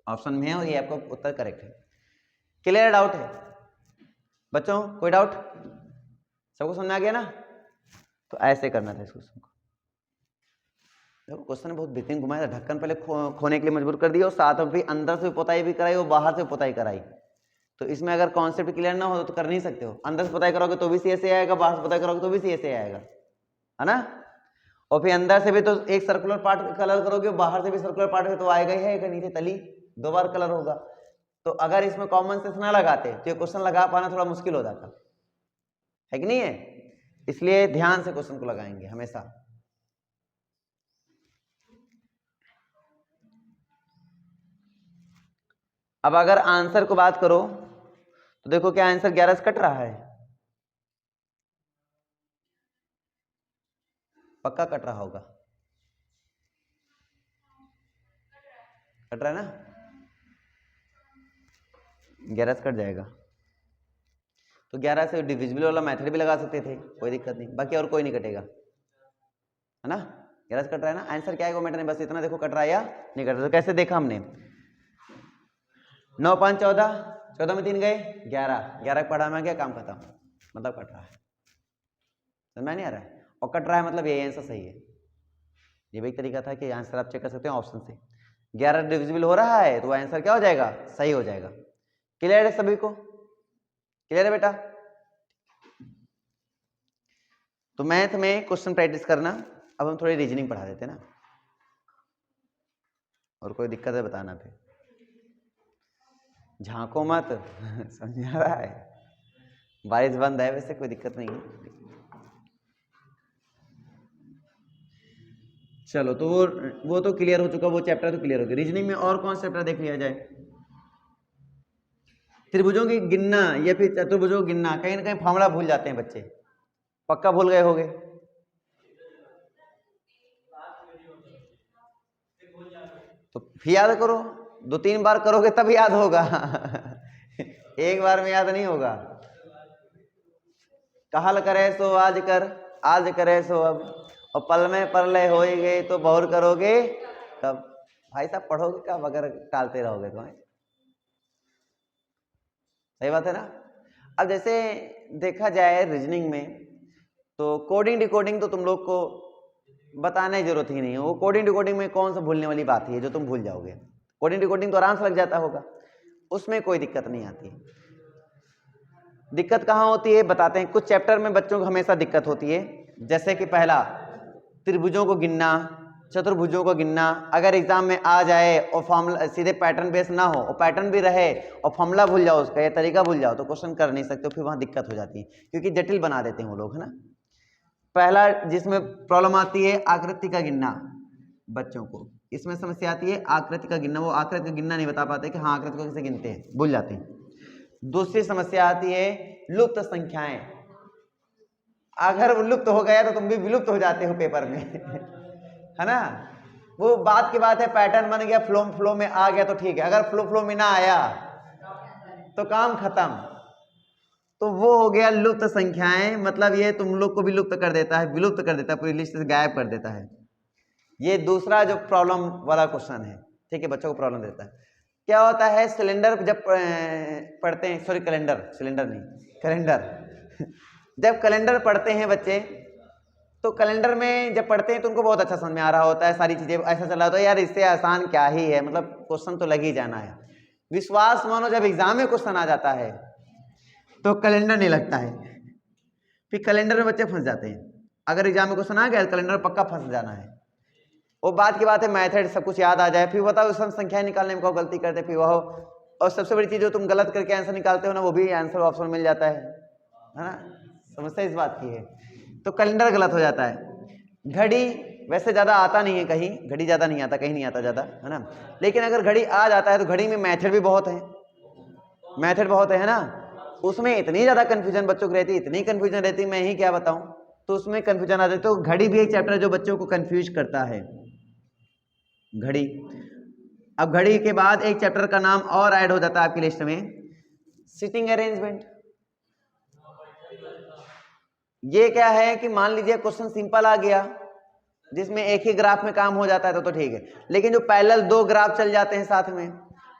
ऑप्शन में है और ये आपका उत्तर करेक्ट है। क्लियर? डाउट है बच्चों? कोई डाउट? सबको समझ आ गया ना? तो ऐसे करना था इस क्वेश्चन को। देखो क्वेश्चन बहुत बेहतरीन घुमाया था। ढक्कन पहले खोने के लिए मजबूर कर दिया और साथ में भी अंदर से पुताई भी कराई और बाहर से पुताई कराई। तो इसमें अगर कॉन्सेप्ट क्लियर ना हो तो कर नहीं सकते हो। अंदर से पुताई करोगे तो भी सी ऐसे आएगा, बाहर से पुताई करोगे तो भी सी ऐसे आएगा, है ना? और फिर अंदर से भी तो एक सर्कुलर पार्ट कलर करोगे, बाहर से भी सर्कुलर पार्ट है तो आएगा ही है, नीचे तली 2 बार कलर होगा। तो अगर इसमें कॉमन सेंस ना लगाते तो ये क्वेश्चन लगा पाना थोड़ा मुश्किल हो जाता है कि नहीं है? इसलिए ध्यान से क्वेश्चन को लगाएंगे हमेशा। अब अगर आंसर को बात करो तो देखो क्या आंसर 11 से कट रहा है? पक्का कट रहा होगा, कट रहा है ना? 11 से कट जाएगा तो 11 से डिविजिबल वाला मेथड भी लगा सकते थे, कोई दिक्कत नहीं। बाकी और कोई नहीं कटेगा, है ना? 11 से कट रहा है ना? आंसर क्या है वो मैटर नहीं, बस इतना देखो कट रहा है या नहीं कट रहा। तो कैसे देखा हमने? 9 5 14, 14 में 3 गए 11, 11 पढ़ा में गया, काम खत्म, मतलब कट रहा है। समझ में नहीं आ रहा है? और कट रहा है मतलब ये आंसर सही है। ये भी एक तरीका था कि आंसर आप चेक कर सकते हो ऑप्शन से। 11 डिविजिबल हो रहा है तो आंसर क्या हो जाएगा? सही हो जाएगा। क्लियर है सभी को? क्लियर है बेटा? तो मैथ में क्वेश्चन प्रैक्टिस करना। अब हम थोड़ी रीजनिंग पढ़ा देते हैं ना, और कोई दिक्कत है बताना फिर, झांको मत समझ आ रहा है? बारिश बंद है वैसे, कोई दिक्कत नहीं है। चलो तो वो तो क्लियर हो चुका, वो चैप्टर तो क्लियर हो गया। रीजनिंग में और कौन सा चैप्टर देख लिया जाए? त्रिभुजों की गिनना या फिर चतुर्भुजों की गिनना, कहीं ना कहीं फॉर्मूला भूल जाते हैं बच्चे, पक्का भूल गए होगे। तो फिर याद करो, 2-3 बार करोगे तब याद होगा एक बार में याद नहीं होगा। कहल करे सो आज कर, आज करे सो अब, और पल में परलय हो ही गए तो बहुर करोगे कब? भाई साहब पढ़ोगे कब अगर टालते रहोगे तो? सही बात है ना? अब जैसे देखा जाए रीजनिंग में तो कोडिंग डिकोडिंग तो तुम लोग को बताने की जरूरत ही नहीं है। वो कोडिंग डिकोडिंग में कौन सा भूलने वाली बात है जो तुम भूल जाओगे? कोडिंग डिकोडिंग तो आराम से लग जाता होगा, उसमें कोई दिक्कत नहीं आती। दिक्कत कहाँ होती है बताते हैं। कुछ चैप्टर में बच्चों को हमेशा दिक्कत होती है, जैसे कि पहला त्रिभुजों को गिनना, चतुर्भुजों को गिनना। अगर एग्जाम में आ जाए और फॉर्मूला सीधे पैटर्न बेस ना हो और पैटर्न भी रहे और फॉर्मूला भूल जाओ उसका या तरीका भूल जाओ तो क्वेश्चन कर नहीं सकते, फिर वहां दिक्कत हो जाती है, क्योंकि जटिल बना देते हैं वो लोग, है ना? पहला जिसमें प्रॉब्लम आती है आकृति का गिनना, बच्चों को इसमें समस्या आती है आकृति का गिनना। वो आकृति का गिनना नहीं बता पाते कि हाँ आकृति को कैसे गिनते हैं, भूल जाते हैं। दूसरी समस्या आती है लुप्त संख्याएं। अगर वो लुप्त हो गया तो तुम भी विलुप्त हो जाते हो पेपर में है ना? वो बात की बात है, पैटर्न बन गया, फ्लो में आ गया तो ठीक है, अगर फ्लो में ना आया तो काम खत्म। तो वो हो गया लुप्त संख्याएं, मतलब ये तुम लोग को भी लुप्त कर देता है, विलुप्त कर देता है, पूरी लिस्ट से गायब कर देता है। ये दूसरा जो प्रॉब्लम वाला क्वेश्चन है, ठीक है, बच्चों को प्रॉब्लम देता है। क्या होता है सिलेंडर जब पढ़ते हैं, सॉरी कैलेंडर, सिलेंडर नहीं कैलेंडर जब कैलेंडर पढ़ते हैं बच्चे तो कैलेंडर में जब पढ़ते हैं तो उनको बहुत अच्छा समझ में आ रहा होता है, सारी चीजें ऐसा चल रहा होता है, यार इससे आसान क्या ही है, मतलब क्वेश्चन तो लग ही जाना है। विश्वास मानो जब एग्जाम में क्वेश्चन आ जाता है तो कैलेंडर नहीं लगता है, फिर कैलेंडर में बच्चे फंस जाते हैं। अगर एग्जाम में क्वेश्चन आ गया कैलेंडर में पक्का फंस जाना है। वो बात की बात है, मेथड सब कुछ याद आ जाए, फिर बताओ सम संख्या निकालने में कौन गलती करते फिर वह। और सबसे बड़ी चीज जो तुम गलत करके आंसर निकालते हो ना, वो भी आंसर ऑप्शन मिल जाता है ना। समस्या इस बात की है। तो कैलेंडर गलत हो जाता है। घड़ी वैसे ज्यादा आता नहीं है कहीं, घड़ी ज्यादा नहीं आता, कहीं नहीं आता ज्यादा, है ना। लेकिन अगर घड़ी आ जाता है तो घड़ी में मेथड भी बहुत है, मेथड बहुत है ना। उसमें इतनी ज्यादा कंफ्यूजन बच्चों को रहती है, इतनी कंफ्यूजन रहती है, मैं ही क्या बताऊं। तो उसमें कंफ्यूजन आ जाती है। तो घड़ी भी एक चैप्टर है जो बच्चों को कंफ्यूज करता है, घड़ी। अब घड़ी के बाद एक चैप्टर का नाम और ऐड हो जाता है आपकी लिस्ट में, सिटिंग अरेंजमेंट। ये क्या है कि मान लीजिए क्वेश्चन सिंपल आ गया जिसमें एक ही ग्राफ में काम हो जाता है तो ठीक है, लेकिन जो पैरेलल दो ग्राफ चल जाते हैं साथ में,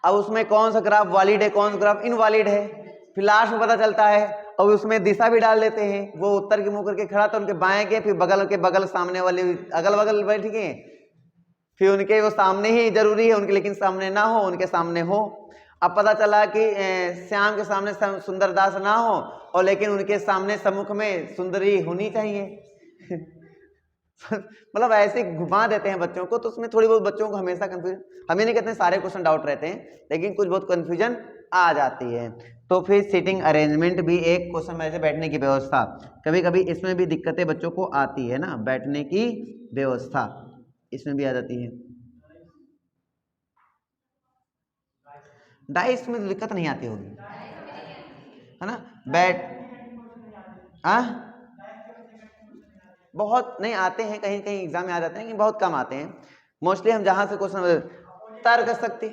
अब उसमें कौन सा ग्राफ वैलिड है, कौन सा ग्राफ इनवैलिड है, फिर लास्ट में पता चलता है। और उसमें दिशा भी डाल देते हैं, वो उत्तर के मुंह करके खड़ा तो उनके बाएं के, फिर बगल के बगल सामने वाले अगल बगल बैठ गए, फिर उनके वो सामने ही जरूरी है उनके, लेकिन सामने ना हो, उनके सामने हो। अब पता चला कि श्याम के सामने सुंदरदास ना हो, और लेकिन उनके सामने सम्मुख में सुंदरी होनी चाहिए। मतलब ऐसे घुमा देते हैं बच्चों को, तो उसमें थोड़ी बहुत बच्चों को हमेशा कंफ्यूजन, हमें नहीं कहते सारे क्वेश्चन डाउट रहते हैं, लेकिन कुछ बहुत कंफ्यूजन आ जाती है। तो फिर सीटिंग अरेंजमेंट भी एक क्वेश्चन में से बैठने की व्यवस्था, कभी कभी इसमें भी दिक्कतें बच्चों को आती है ना, बैठने की व्यवस्था इसमें भी आ जाती है। डाइस में दिक्कत नहीं आती होगी, है ना। बैठ बहुत नहीं आते हैं, कहीं कहीं एग्जाम में आ जाते हैं, लेकिन बहुत कम आते हैं। मोस्टली हम जहां से क्वेश्चन तर्क शक्ति,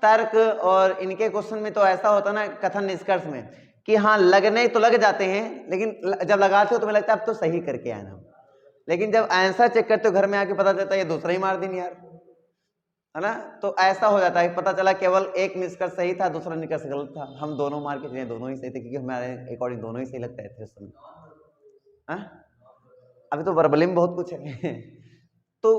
तर्क और इनके क्वेश्चन में तो ऐसा होता ना कथन निष्कर्ष में कि हाँ लगने तो लग जाते हैं, लेकिन जब लगाते हो तो लगता है अब तो सही करके आना, लेकिन जब आंसर चेक करते हो घर में आके पता चलता है ये दूसरा ही मार दिन यार, है ना। तो ऐसा हो जाता है, पता चला केवल एक निष्कर्ष सही था, दूसरा निष्कर्ष गलत था, हम दोनों मार के चले, दोनों ही सही थे, क्योंकि हमारे अकॉर्डिंग दोनों ही सही लगता है उस समय। अभी तो वर्बली में बहुत कुछ है। तो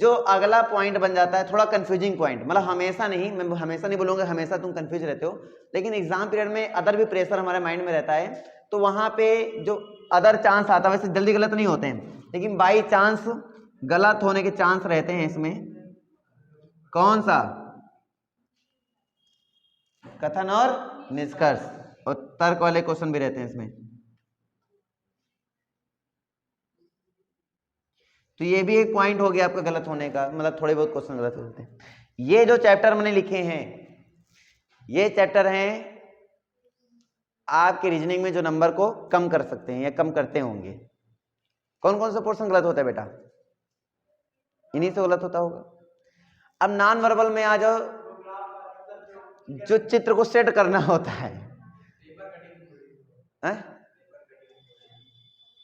जो अगला पॉइंट बन जाता है थोड़ा कंफ्यूजिंग पॉइंट, मतलब हमेशा नहीं, मैं हमेशा नहीं बोलूंगा हमेशा तुम कंफ्यूज रहते हो, लेकिन एग्जाम पीरियड में अदर भी प्रेशर हमारे माइंड में रहता है, तो वहां पे जो अदर चांस आता है, वैसे जल्दी गलत नहीं होते हैं, लेकिन बाई चांस गलत होने के चांस रहते हैं इसमें। कौन सा? कथन और निष्कर्ष, और तर्क वाले क्वेश्चन भी रहते हैं इसमें। तो ये भी एक पॉइंट हो गया आपका गलत होने का, मतलब थोड़े बहुत क्वेश्चन गलत होते हैं। ये जो चैप्टर मैंने लिखे हैं, ये चैप्टर हैं आपके रीजनिंग में जो नंबर को कम कर सकते हैं या कम करते होंगे। कौन कौन सा पोर्शन गलत होता है बेटा? इन्हीं से गलत होता होगा। अब नॉन वर्बल में आ जाओ, जो चित्र को सेट करना होता है,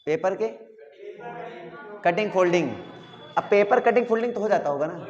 पेपर के कटिंग फोल्डिंग। अब पेपर कटिंग फोल्डिंग तो हो जाता होगा ना।